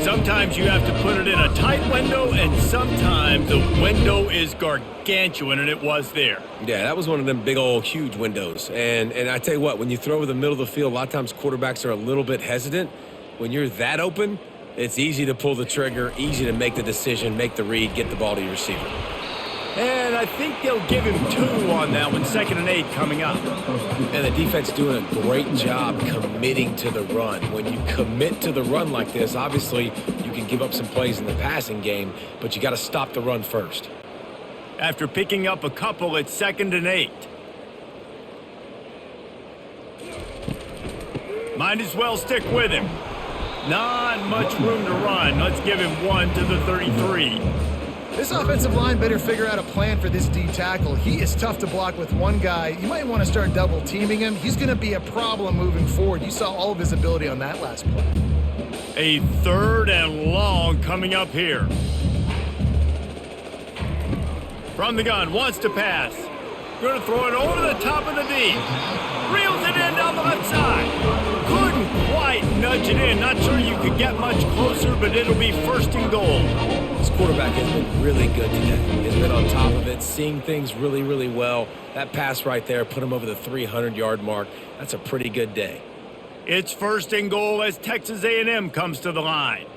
Sometimes you have to put it in a tight window, and sometimes the window is gargantuan, and it was there. Yeah, that was one of them big old huge windows. And I tell you what, when you throw over the middle of the field, a lot of times quarterbacks are a little bit hesitant. When you're that open, it's easy to pull the trigger, easy to make the decision, make the read, get the ball to your receiver. And I think they'll give him 2 on that one, 2nd and 8 coming up. And the defense doing a great job committing to the run. When you commit to the run like this, obviously you can give up some plays in the passing game, but you got to stop the run first. After picking up a couple, it's 2nd and 8. Might as well stick with him. Not much room to run. Let's give him 1 to the 33. This offensive line better figure out a plan for this D tackle. He is tough to block with one guy. You might want to start double teaming him. He's going to be a problem moving forward. You saw all of his ability on that last play. A 3rd and long coming up here. From the gun, wants to pass. Going to throw it over the top of the D. Reels it in down the left side. Couldn't quite nudge it in. Not sure you could get much closer, but it'll be 1st and goal. This quarterback has been really good today. He's been on top of it, seeing things really, really well. That pass right there put him over the 300-yard mark. That's a pretty good day. It's 1st and goal as Texas A&M comes to the line.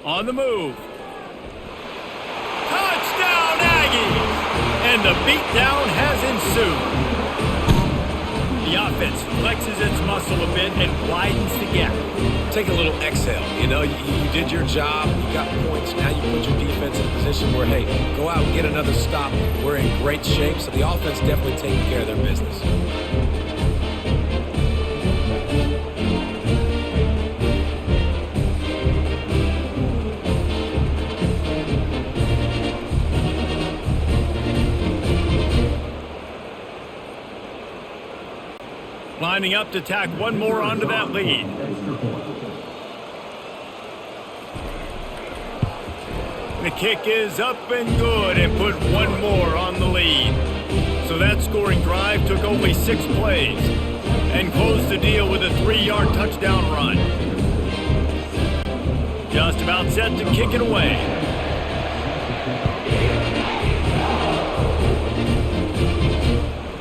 On the move. Touchdown, Aggies! And the beatdown has ensued. The offense flexes its muscle a bit and widens the gap. Take a little exhale. You know, you did your job. You got points. Now you put your defense in a position where, hey, go out and get another stop. We're in great shape. So the offense definitely taking care of their business. Lining up to tack one more onto that lead. The kick is up and good and put one more on the lead. So that scoring drive took only 6 plays and closed the deal with a 3-yard touchdown run. Just about set to kick it away.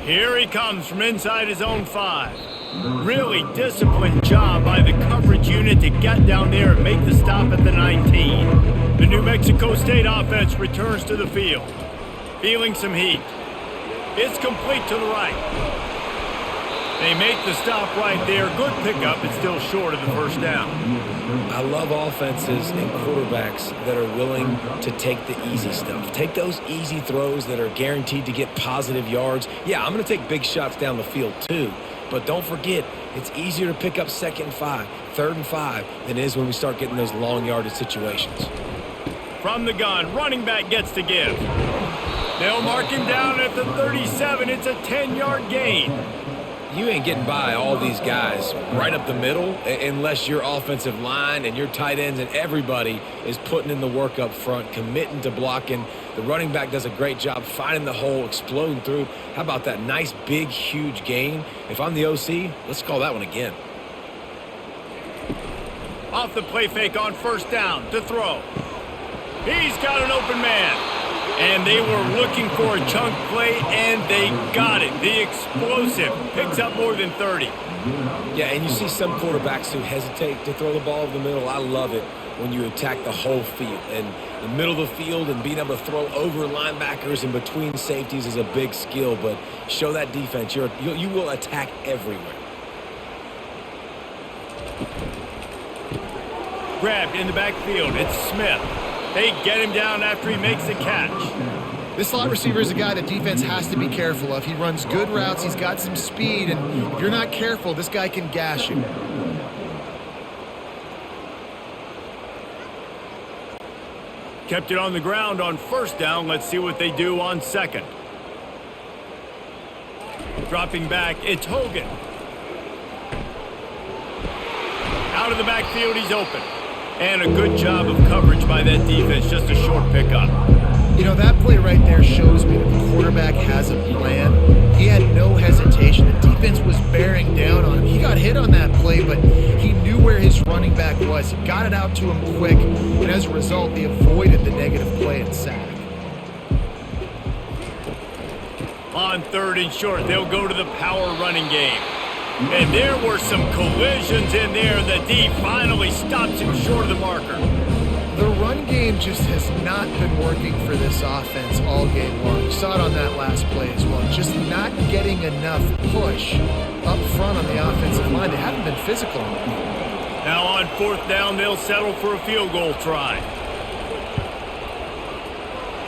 Here he comes from inside his own 5. Really disciplined job by the coverage unit to get down there and make the stop at the 19. The New Mexico State offense returns to the field. Feeling some heat. It's complete to the right. They make the stop right there. Good pickup. It's still short of the 1st down. I love offenses and quarterbacks that are willing to take the easy stuff. Take those easy throws that are guaranteed to get positive yards. Yeah, I'm going to take big shots down the field too. But don't forget, it's easier to pick up 2nd and 5, 3rd and 5 than it is when we start getting those long yardage situations. From the gun, running back gets to give. They'll mark him down at the 37. It's a 10-yard gain. You ain't getting by all these guys right up the middle unless your offensive line and your tight ends and everybody is putting in the work up front, committing to blocking. The running back does a great job finding the hole, exploding through. How about that nice, big, huge gain? If I'm the OC, let's call that one again. Off the play fake on 1st down to throw. He's got an open man. And they were looking for a chunk play, and they got it. The explosive picks up more than 30. Yeah, and you see some quarterbacks who hesitate to throw the ball over the middle. I love it when you attack the whole field. And the middle of the field and being able to throw over linebackers and between safeties is a big skill. But show that defense. You will attack everywhere. Grabbed in the backfield. It's Smith. They get him down after he makes the catch. This slot receiver is a guy the defense has to be careful of. He runs good routes. He's got some speed, and if you're not careful, this guy can gash you. Kept it on the ground on 1st down. Let's see what they do on 2nd. Dropping back, it's Hogan. Out of the backfield, he's open. And a good job of coverage by that defense, just a short pickup. You know, that play right there shows me that the quarterback has a plan. He had no hesitation. The defense was bearing down on him. He got hit on that play, but he knew where his running back was. He got it out to him quick, and as a result, they avoided the negative play and sack. On 3rd and short, they'll go to the power running game. And there were some collisions in there. The D finally stops him short of the marker. The run game just has not been working for this offense all game long. You saw it on that last play as well. Just not getting enough push up front on the offensive line. They haven't been physical enough. Now on 4th down, they'll settle for a field goal try.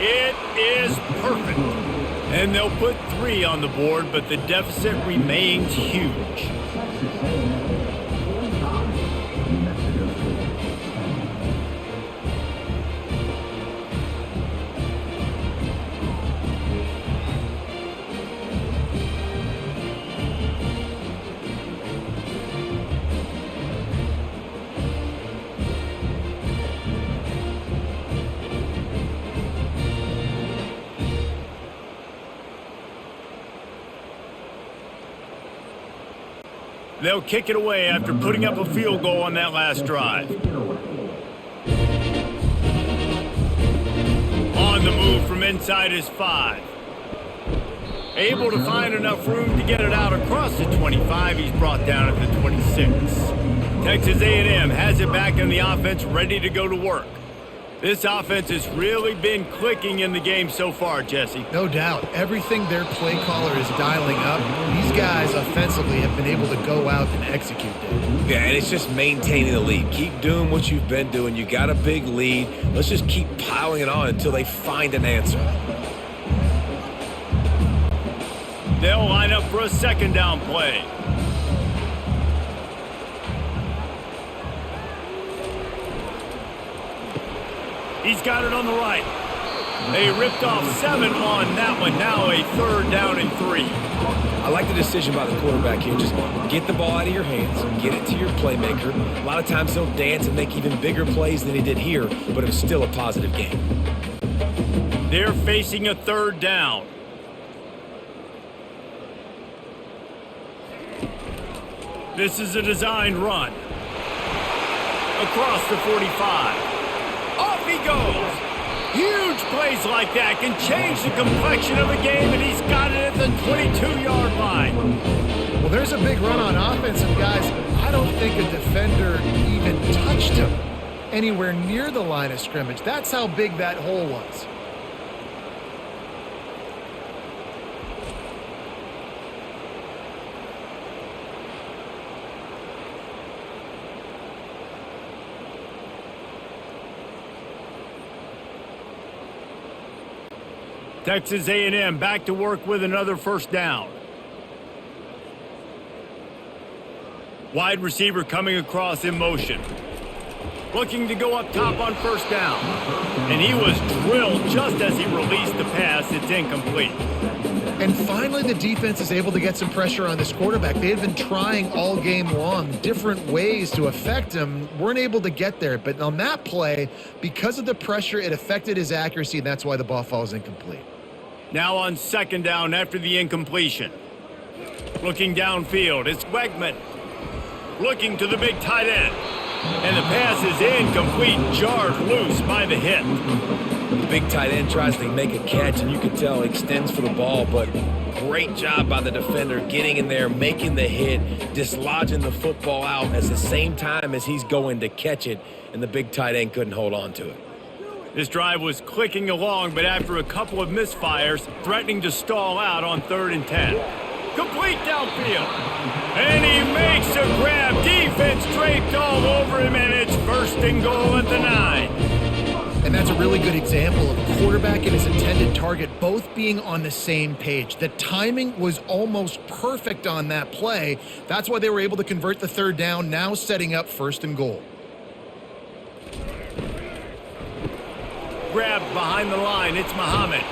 It is perfect. And they'll put 3 on the board, but the deficit remains huge. They'll kick it away after putting up a field goal on that last drive. On the move from inside his 5. Able to find enough room to get it out across the 25. He's brought down at the 26. Texas A&M has it back in the offense, ready to go to work. This offense has really been clicking in the game so far, Jesse. No doubt. Everything their play caller is dialing up, these guys offensively have been able to go out and execute it. Yeah, and it's just maintaining the lead. Keep doing what you've been doing. You got a big lead. Let's just keep piling it on until they find an answer. They'll line up for a 2nd down play. He's got it on the right. They ripped off 7 on that one. Now a 3rd down and 3. I like the decision by the quarterback here. Just get the ball out of your hands, get it to your playmaker. A lot of times he'll dance and make even bigger plays than he did here, but it was still a positive game. They're facing a 3rd down. This is a designed run. Across the 45. Off he goes. Huge plays like that can change the complexion of a game, and he's got it at the 22-yard line. Well, there's a big run on offense, and guys, I don't think a defender even touched him anywhere near the line of scrimmage. That's how big that hole was. Texas A&M back to work with another 1st down. Wide receiver coming across in motion. Looking to go up top on 1st down. And he was drilled just as he released the pass. It's incomplete. And finally, the defense is able to get some pressure on this quarterback. They had been trying all game long different ways to affect him. Weren't able to get there. But on that play, because of the pressure, it affected his accuracy, and that's why the ball falls incomplete. Now on 2nd down after the incompletion. Looking downfield, it's Wegman. Looking to the big tight end. And the pass is incomplete, jarred loose by the hit. The big tight end tries to make a catch, and you can tell he extends for the ball, but great job by the defender getting in there, making the hit, dislodging the football out at the same time as he's going to catch it, and the big tight end couldn't hold on to it. This drive was clicking along, but after a couple of misfires, threatening to stall out on 3rd and 10. Complete downfield. And he makes a grab. Defense draped all over him, and it's 1st and goal at the 9. And that's a really good example of a quarterback and his intended target both being on the same page. The timing was almost perfect on that play. That's why they were able to convert the 3rd down, now setting up 1st and goal. Grabbed behind the line, it's Muhammad.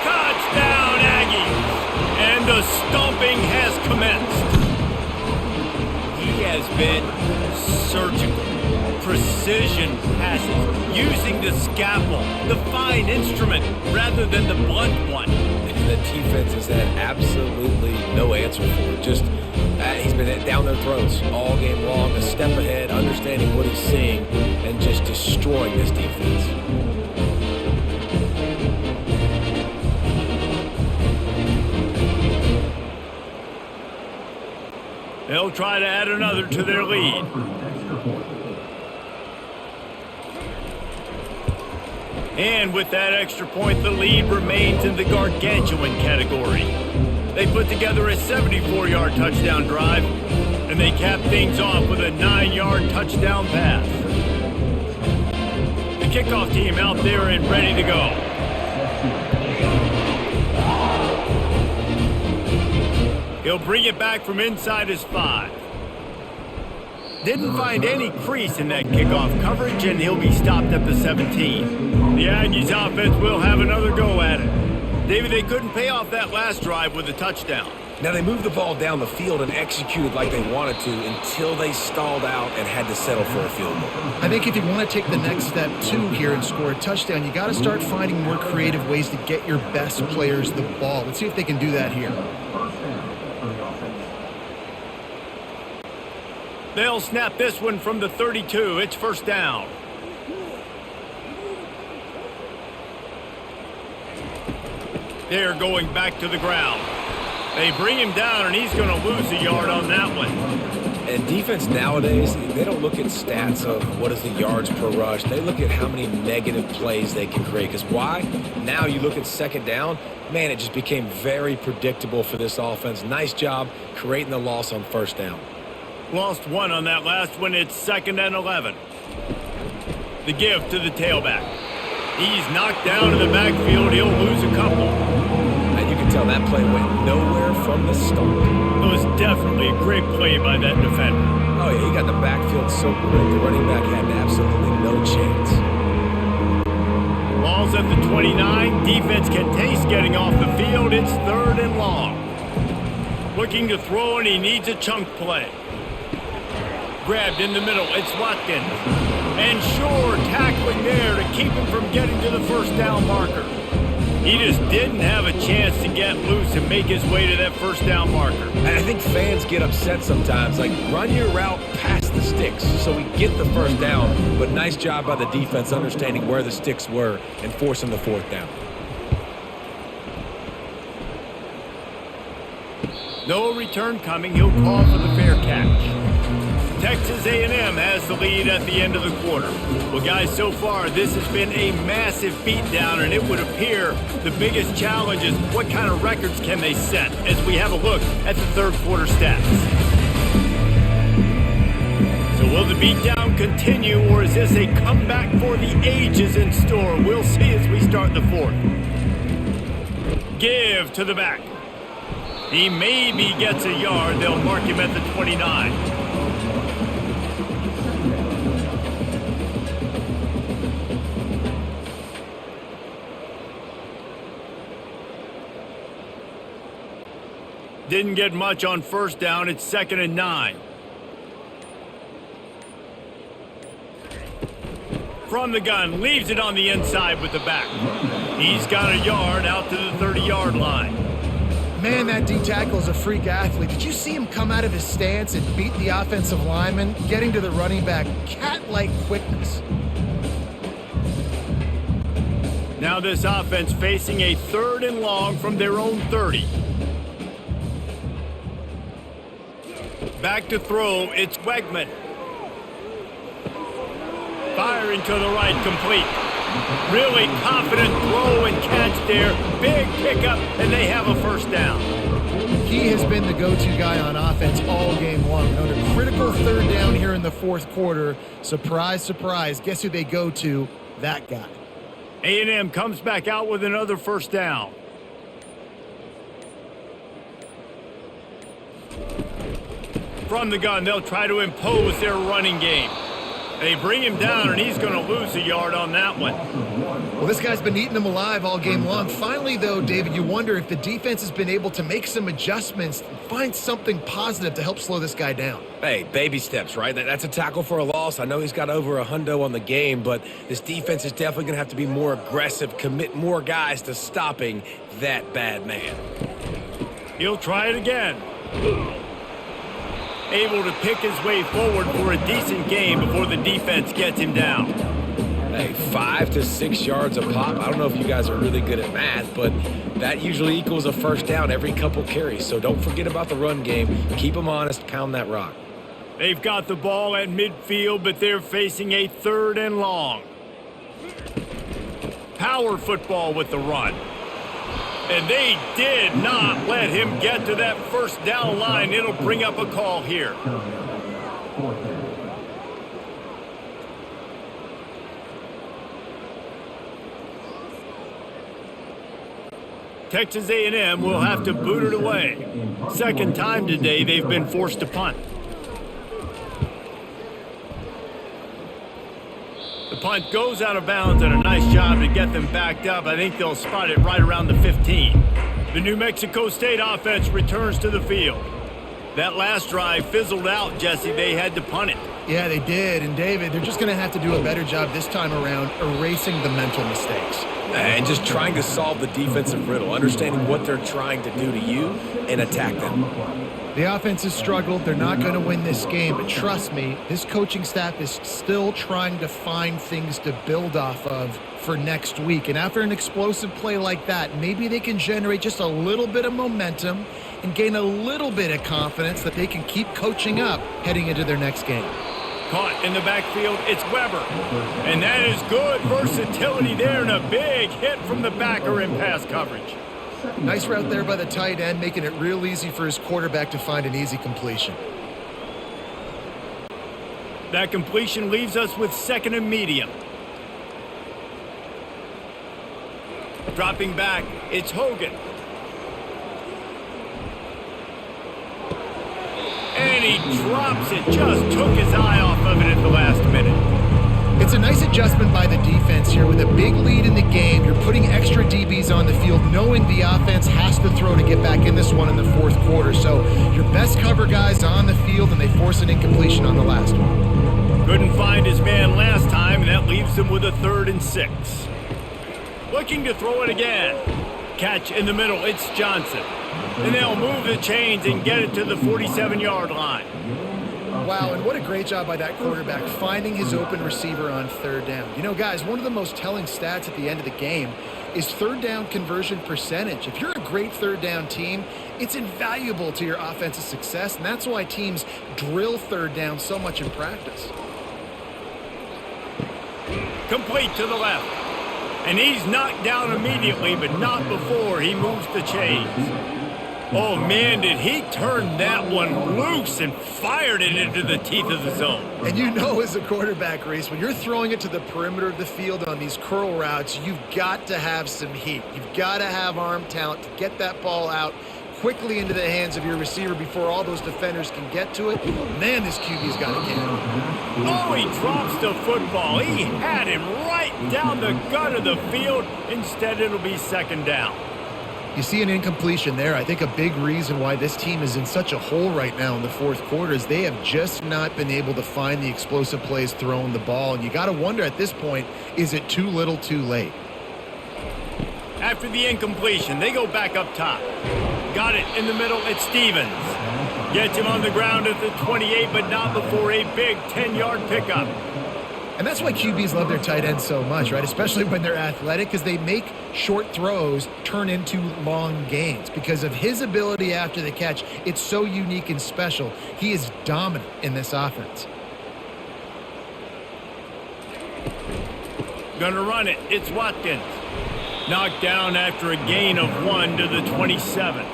Touchdown, Aggies! And the stomping has commenced. He has been surgical. Precision passes, using the scalpel, the fine instrument, rather than the blunt one. The defense has had absolutely no answer for it. Just he's been down their throats all game long, a step ahead, understanding what he's seeing, and just destroying this defense. They'll try to add another to their lead. And with that extra point, the lead remains in the gargantuan category. They put together a 74-yard touchdown drive, and they cap things off with a 9-yard touchdown pass. The kickoff team out there and ready to go. He'll bring it back from inside his 5. Didn't find any crease in that kickoff coverage, and he'll be stopped at the 17. The Aggies offense will have another go at it. David, they couldn't pay off that last drive with a touchdown. Now, they moved the ball down the field and executed like they wanted to until they stalled out and had to settle for a field goal. I think if you want to take the next step, too, here and score a touchdown, you got to start finding more creative ways to get your best players the ball. Let's see if they can do that here. They'll snap this one from the 32. It's first down. They're going back to the ground. They bring him down, and he's going to lose a yard on that one. And defense nowadays, they don't look at stats of what is the yards per rush. They look at how many negative plays they can create. Because why? Now you look at second down, man, it just became very predictable for this offense. Nice job creating the loss on first down. Lost one on that last one. It's 2nd and 11. The give to the tailback. He's knocked down in the backfield. He'll lose a couple. And you can tell that play went nowhere from the start. It was definitely a great play by that defender. Oh, yeah, he got the backfield so quick. The running back had absolutely no chance. Ball's at the 29. Defense can taste getting off the field. It's 3rd and long. Looking to throw, and he needs a chunk play. Grabbed in the middle. It's Watkins. And Shore tackling there to keep him from getting to the first down marker. He just didn't have a chance to get loose and make his way to that first down marker. And I think fans get upset sometimes. Like, run your route past the sticks so we get the first down. But nice job by the defense understanding where the sticks were and forcing the 4th down. No return coming. He'll call for the fair catch. Texas A&M has the lead at the end of the quarter. Well, guys, so far, this has been a massive beatdown, and it would appear the biggest challenge is what kind of records can they set as we have a look at the third quarter stats. So will the beatdown continue, or is this a comeback for the ages in store? We'll see as we start the 4th. Give to the back. He maybe gets a yard. They'll mark him at the 29. Didn't get much on first down. It's 2nd and 9. From the gun, leaves it on the inside with the back. He's got a yard out to the 30-yard line. Man, that D-tackle is a freak athlete. Did you see him come out of his stance and beat the offensive lineman, getting to the running back? Cat-like quickness. Now this offense facing a 3rd and long from their own 30. Back to throw, it's Wegman. Firing to the right, complete. Really confident throw and catch there. Big pickup, and they have a first down. He has been the go-to guy on offense all game long. On a critical 3rd down here in the 4th quarter. Surprise, surprise. Guess who they go to? That guy. A&M comes back out with another first down. From the gun, they'll try to impose their running game. They bring him down, and he's going to lose a yard on that one. Well, this guy's been eating them alive all game long. Finally, though, David, you wonder if the defense has been able to make some adjustments, find something positive to help slow this guy down. Hey, baby steps, right? That's a tackle for a loss. I know he's got over a hundo on the game, but this defense is definitely going to have to be more aggressive, commit more guys to stopping that bad man. He'll try it again. Able to pick his way forward for a decent game before the defense gets him down. Hey, 5 to 6 yards a pop. I don't know if you guys are really good at math, but that usually equals a first down every couple carries. So don't forget about the run game. Keep them honest. Pound that rock. They've got the ball at midfield, but they're facing a 3rd and long. power football with the run. And they did not let him get to that first down line. It'll bring up a call here. Texas A&M will have to boot it away. Second time today they've been forced to punt. The punt goes out of bounds, and a nice job to get them backed up. I think they'll spot it right around the 15. The New Mexico State offense returns to the field. That last drive fizzled out, Jesse. They had to punt it. Yeah, they did. And, David, they're just going to have to do a better job this time around erasing the mental mistakes. And just trying to solve the defensive riddle, understanding what they're trying to do to you and attack them. The offense has struggled. They're not going to win this game. But trust me, this coaching staff is still trying to find things to build off of for next week. And after an explosive play like that, maybe they can generate just a little bit of momentum and gain a little bit of confidence that they can keep coaching up heading into their next game. Caught in the backfield, it's Weber. And that is good versatility there, and a big hit from the backer in pass coverage. Nice route there by the tight end, making it real easy for his quarterback to find an easy completion. That completion leaves us with second and medium. Dropping back, it's Hogan. And he drops it, just took his eye off of it at the last minute. It's a nice adjustment by the defense here. With a big lead in the game, you're putting extra DBs on the field, knowing the offense has to throw to get back in this one in the fourth quarter. So your best cover guys on the field, and they force an incompletion on the last one. Couldn't find his man last time, and that leaves him with a 3rd and 6. Looking to throw it again. Catch in the middle, it's Johnson. And they'll move the chains and get it to the 47-yard line. Wow, and what a great job by that quarterback finding his open receiver on 3rd down. You know, guys, one of the most telling stats at the end of the game is 3rd down conversion percentage. If you're a great 3rd down team, it's invaluable to your offensive success, and that's why teams drill 3rd down so much in practice. Complete to the left. And he's knocked down immediately, but not before he moves the chains. Oh, man, did he turn that one loose and fired it into the teeth of the zone. And you know, as a quarterback, Reese, when you're throwing it to the perimeter of the field on these curl routes, you've got to have some heat. You've got to have arm talent to get that ball out quickly into the hands of your receiver before all those defenders can get to it. Man, this QB's got a cannon. Oh, he drops the football. He had him right down the gut of the field. Instead, it'll be 2nd down. You see an incompletion there. I think a big reason why this team is in such a hole right now in the fourth quarter is they have just not been able to find the explosive plays throwing the ball. And you got to wonder at this point, is it too little too late? After the incompletion, they go back up top. Got it in the middle, it's Stevens. Gets him on the ground at the 28, but not before a big 10-yard pickup. And that's why QBs love their tight ends so much, right? Especially when they're athletic, because they make short throws turn into long gains. Because of his ability after the catch, it's so unique and special. He is dominant in this offense. Gonna run it, it's Watkins. Knocked down after a gain of 1 to the 27.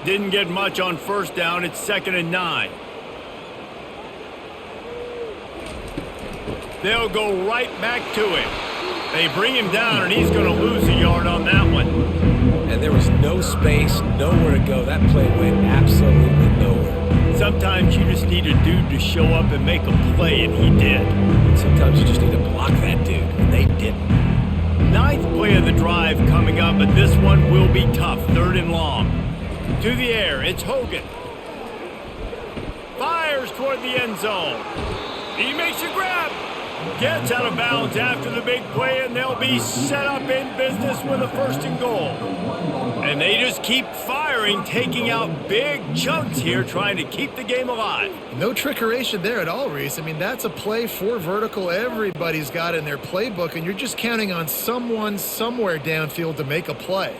Didn't get much on 1st down. It's 2nd and 9. They'll go right back to him. They bring him down, and he's going to lose a yard on that one. And there was no space, nowhere to go. That play went absolutely nowhere. Sometimes you just need a dude to show up and make a play, and he did. And sometimes you just need to block that dude, and they didn't. 9th play of the drive coming up, but this one will be tough. 3rd and long. To the air, it's Hogan. Fires toward the end zone. He makes a grab. Gets out of bounds after the big play, and they'll be set up in business with a 1st and goal. And they just keep firing, taking out big chunks here, trying to keep the game alive. No trickeration there at all, Reese. I mean, that's a play for vertical everybody's got in their playbook, and you're just counting on someone somewhere downfield to make a play.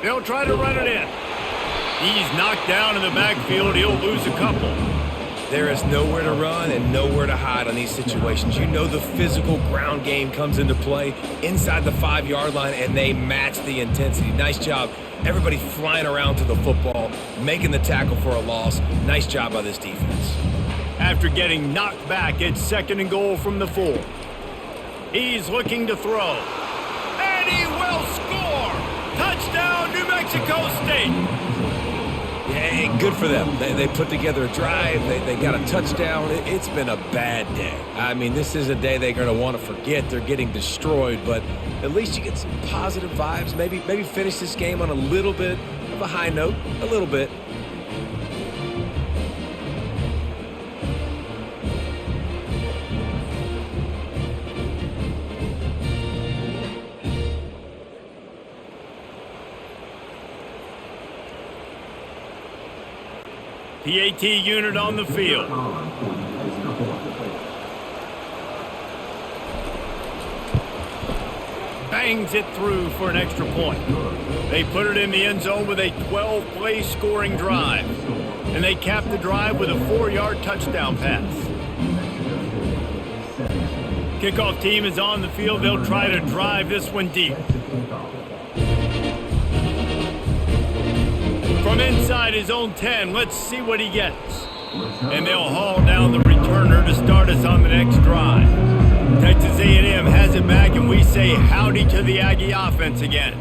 They'll try to run it in. He's knocked down in the backfield. He'll lose a couple. There is nowhere to run and nowhere to hide on these situations. You know the physical ground game comes into play inside the 5-yard line, and they match the intensity. Nice job. Everybody flying around to the football, making the tackle for a loss. Nice job by this defense. After getting knocked back, it's 2nd and goal from the 4. He's looking to throw. And he will score! Touchdown, New Mexico State! Yeah, good for them. They put together a drive. They got a touchdown. It's been a bad day. I mean, this is a day they're going to want to forget. They're getting destroyed, but at least you get some positive vibes. Maybe finish this game on a little bit of a high note, a little bit. PAT unit on the field. Bangs it through for an extra point. They put it in the end zone with a 12-play scoring drive. And they cap the drive with a 4-yard touchdown pass. Kickoff team is on the field. They'll try to drive this one deep. From inside his own 10, let's see what he gets. And they'll haul down the returner to start us on the next drive. Texas A&M has it back, and we say howdy to the Aggie offense again.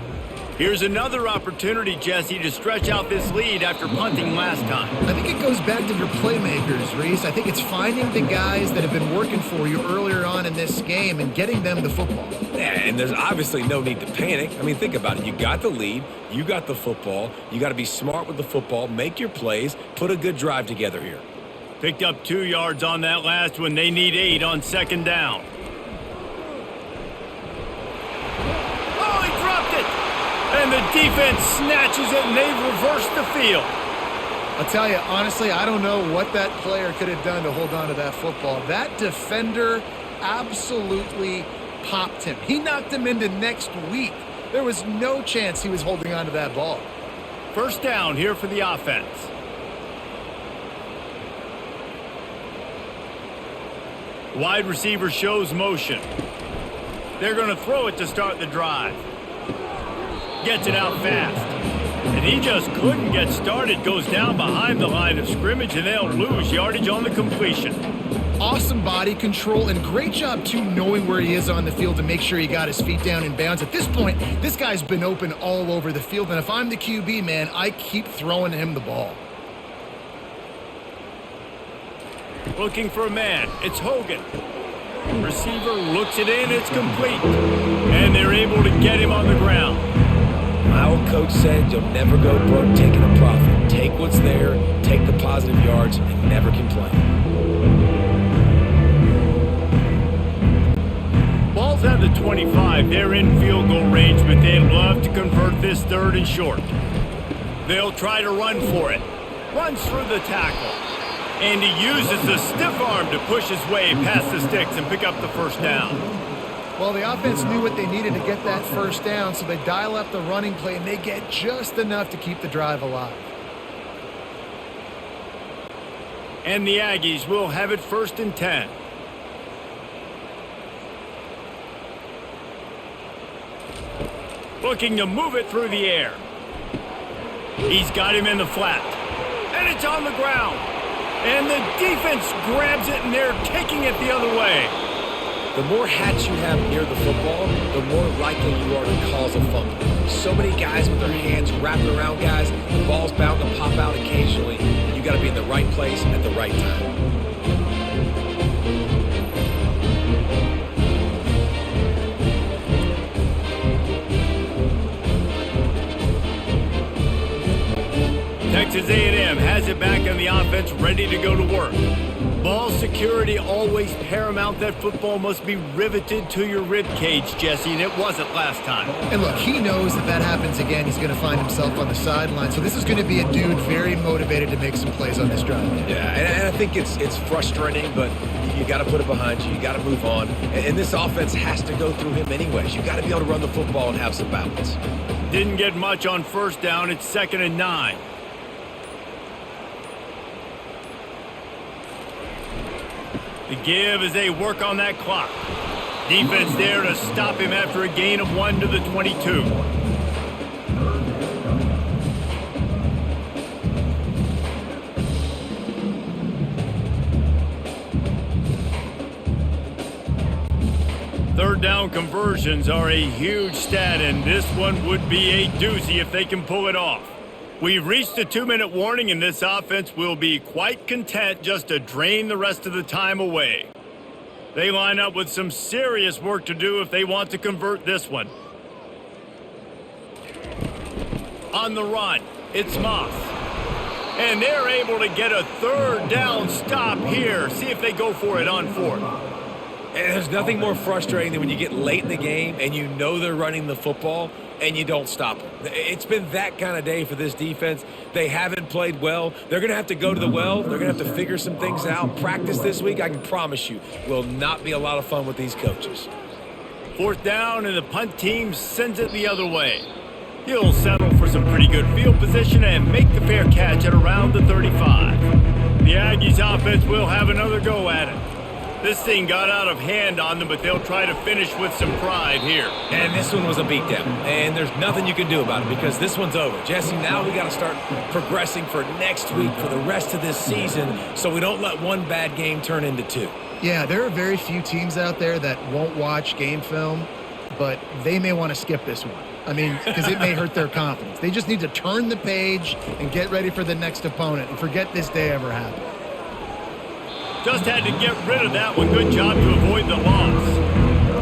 Here's another opportunity, Jesse, to stretch out this lead after punting last time. I think it goes back to your playmakers, Reese. I think it's finding the guys that have been working for you earlier on in this game and getting them the football. Yeah, and there's obviously no need to panic. I mean, think about it. You got the lead. You got the football. You got to be smart with the football, make your plays, put a good drive together here. Picked up 2 yards on that last one. They need 8 on 2nd down. Oh, he dropped it! And the defense snatches it, and they've reversed the field. I'll tell you, honestly, I don't know what that player could have done to hold on to that football. That defender absolutely popped him. He knocked him into next week. There was no chance he was holding on to that ball. 1st down here for the offense. Wide receiver shows motion. They're going to throw it to start the drive. Gets it out fast. And he just couldn't get started. Goes down behind the line of scrimmage, and they'll lose yardage on the completion. Awesome body control, and great job, too, knowing where he is on the field to make sure he got his feet down in bounds. At this point, this guy's been open all over the field, and if I'm the QB, man, I keep throwing him the ball. Looking for a man. It's Hogan. Receiver looks it in. It's complete. And they're able to get him on the ground. My old coach said you'll never go broke taking a profit. Take what's there, take the positive yards, and never complain. Ball's at the 25. They're in field goal range, but they'd love to convert this 3rd and short. They'll try to run for it. Runs through the tackle. And he uses the stiff arm to push his way past the sticks and pick up the 1st down. Well, the offense knew what they needed to get that 1st down, so they dial up the running play, and they get just enough to keep the drive alive. And the Aggies will have it 1st and 10. Looking to move it through the air. He's got him in the flat. And it's on the ground. And the defense grabs it, and they're taking it the other way. The more hats you have near the football, the more likely you are to cause a fumble. So many guys with their hands wrapping around guys, the ball's bound to pop out occasionally, and you got to be in the right place at the right time. Texas A&M has it back on the offense, ready to go to work. Ball security always paramount. That football must be riveted to your rib cage, Jesse, and it wasn't last time. And look, he knows that happens again, he's going to find himself on the sideline. So this is going to be a dude very motivated to make some plays on this drive. Yeah, and I think it's frustrating, but you got to put it behind you. You got to move on. And this offense has to go through him anyways. You got to be able to run the football and have some balance. didn't get much on first down. It's 2nd and 9. The give as they work on that clock. Defense there to stop him after a gain of 1 to the 22. Third down conversions are a huge stat, and this one would be a doozy if they can pull it off. We've reached a 2-minute warning, and this offense will be quite content just to drain the rest of the time away. They line up with some serious work to do if they want to convert this one. On the run, it's Moss. And they're able to get a third down stop here. See if they go for it on 4th. And there's nothing more frustrating than when you get late in the game and you know they're running the football and you don't stop them. It's been that kind of day for this defense. They haven't played well. They're going to have to go to the well. They're going to have to figure some things out. Practice this week, I can promise you, will not be a lot of fun with these coaches. 4th down, and the punt team sends it the other way. He'll settle for some pretty good field position and make the fair catch at around the 35. The Aggies offense will have another go at it. This thing got out of hand on them, but they'll try to finish with some pride here. And this one was a beatdown, and there's nothing you can do about it because this one's over. Jesse, now we got to start progressing for next week, for the rest of this season, so we don't let one bad game turn into 2. Yeah, there are very few teams out there that won't watch game film, but they may want to skip this one. I mean, because it may hurt their confidence. They just need to turn the page and get ready for the next opponent and forget this day ever happened. Just had to get rid of that one. Good job to avoid the loss.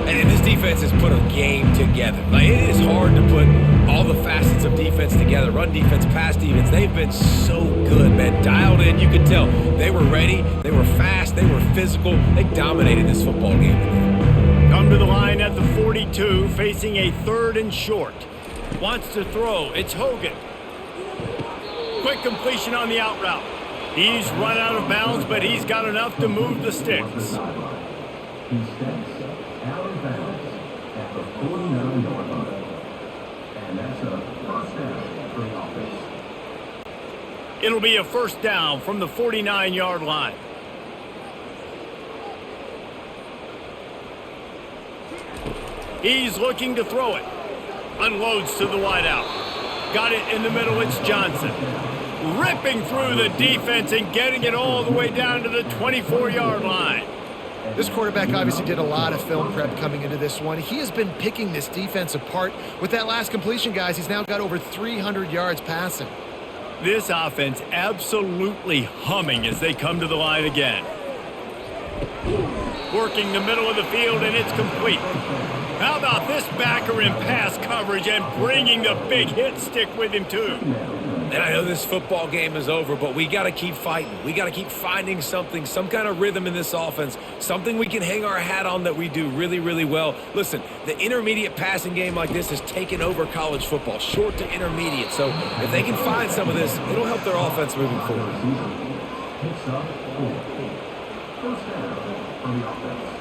And this defense has put a game together. Like, it is hard to put all the facets of defense together. Run defense, pass defense. They've been so good, man. Dialed in. You could tell they were ready. They were fast. They were physical. They dominated this football game today. Come to the line at the 42, facing a 3rd and short. Wants to throw. It's Hogan. Quick completion on the out route. He's run out of bounds, but he's got enough to move the sticks. It'll be a 1st down from the 49-yard line. He's looking to throw it. Unloads to the wideout. Got it in the middle. It's Johnson. Ripping through the defense and getting it all the way down to the 24-yard line. This quarterback obviously did a lot of film prep coming into this one. He has been picking this defense apart. With that last completion, guys, he's now got over 300 yards passing. This offense absolutely humming as they come to the line again. Working the middle of the field, and it's complete. How about this backer in pass coverage and bringing the big hit stick with him, too? And I know this football game is over, but we got to keep fighting. We got to keep finding something, some kind of rhythm in this offense, something we can hang our hat on that we do really, really well. Listen, the intermediate passing game like this has taken over college football, short to intermediate. So if they can find some of this, it'll help their offense moving forward. Picks up 4. First down for the offense.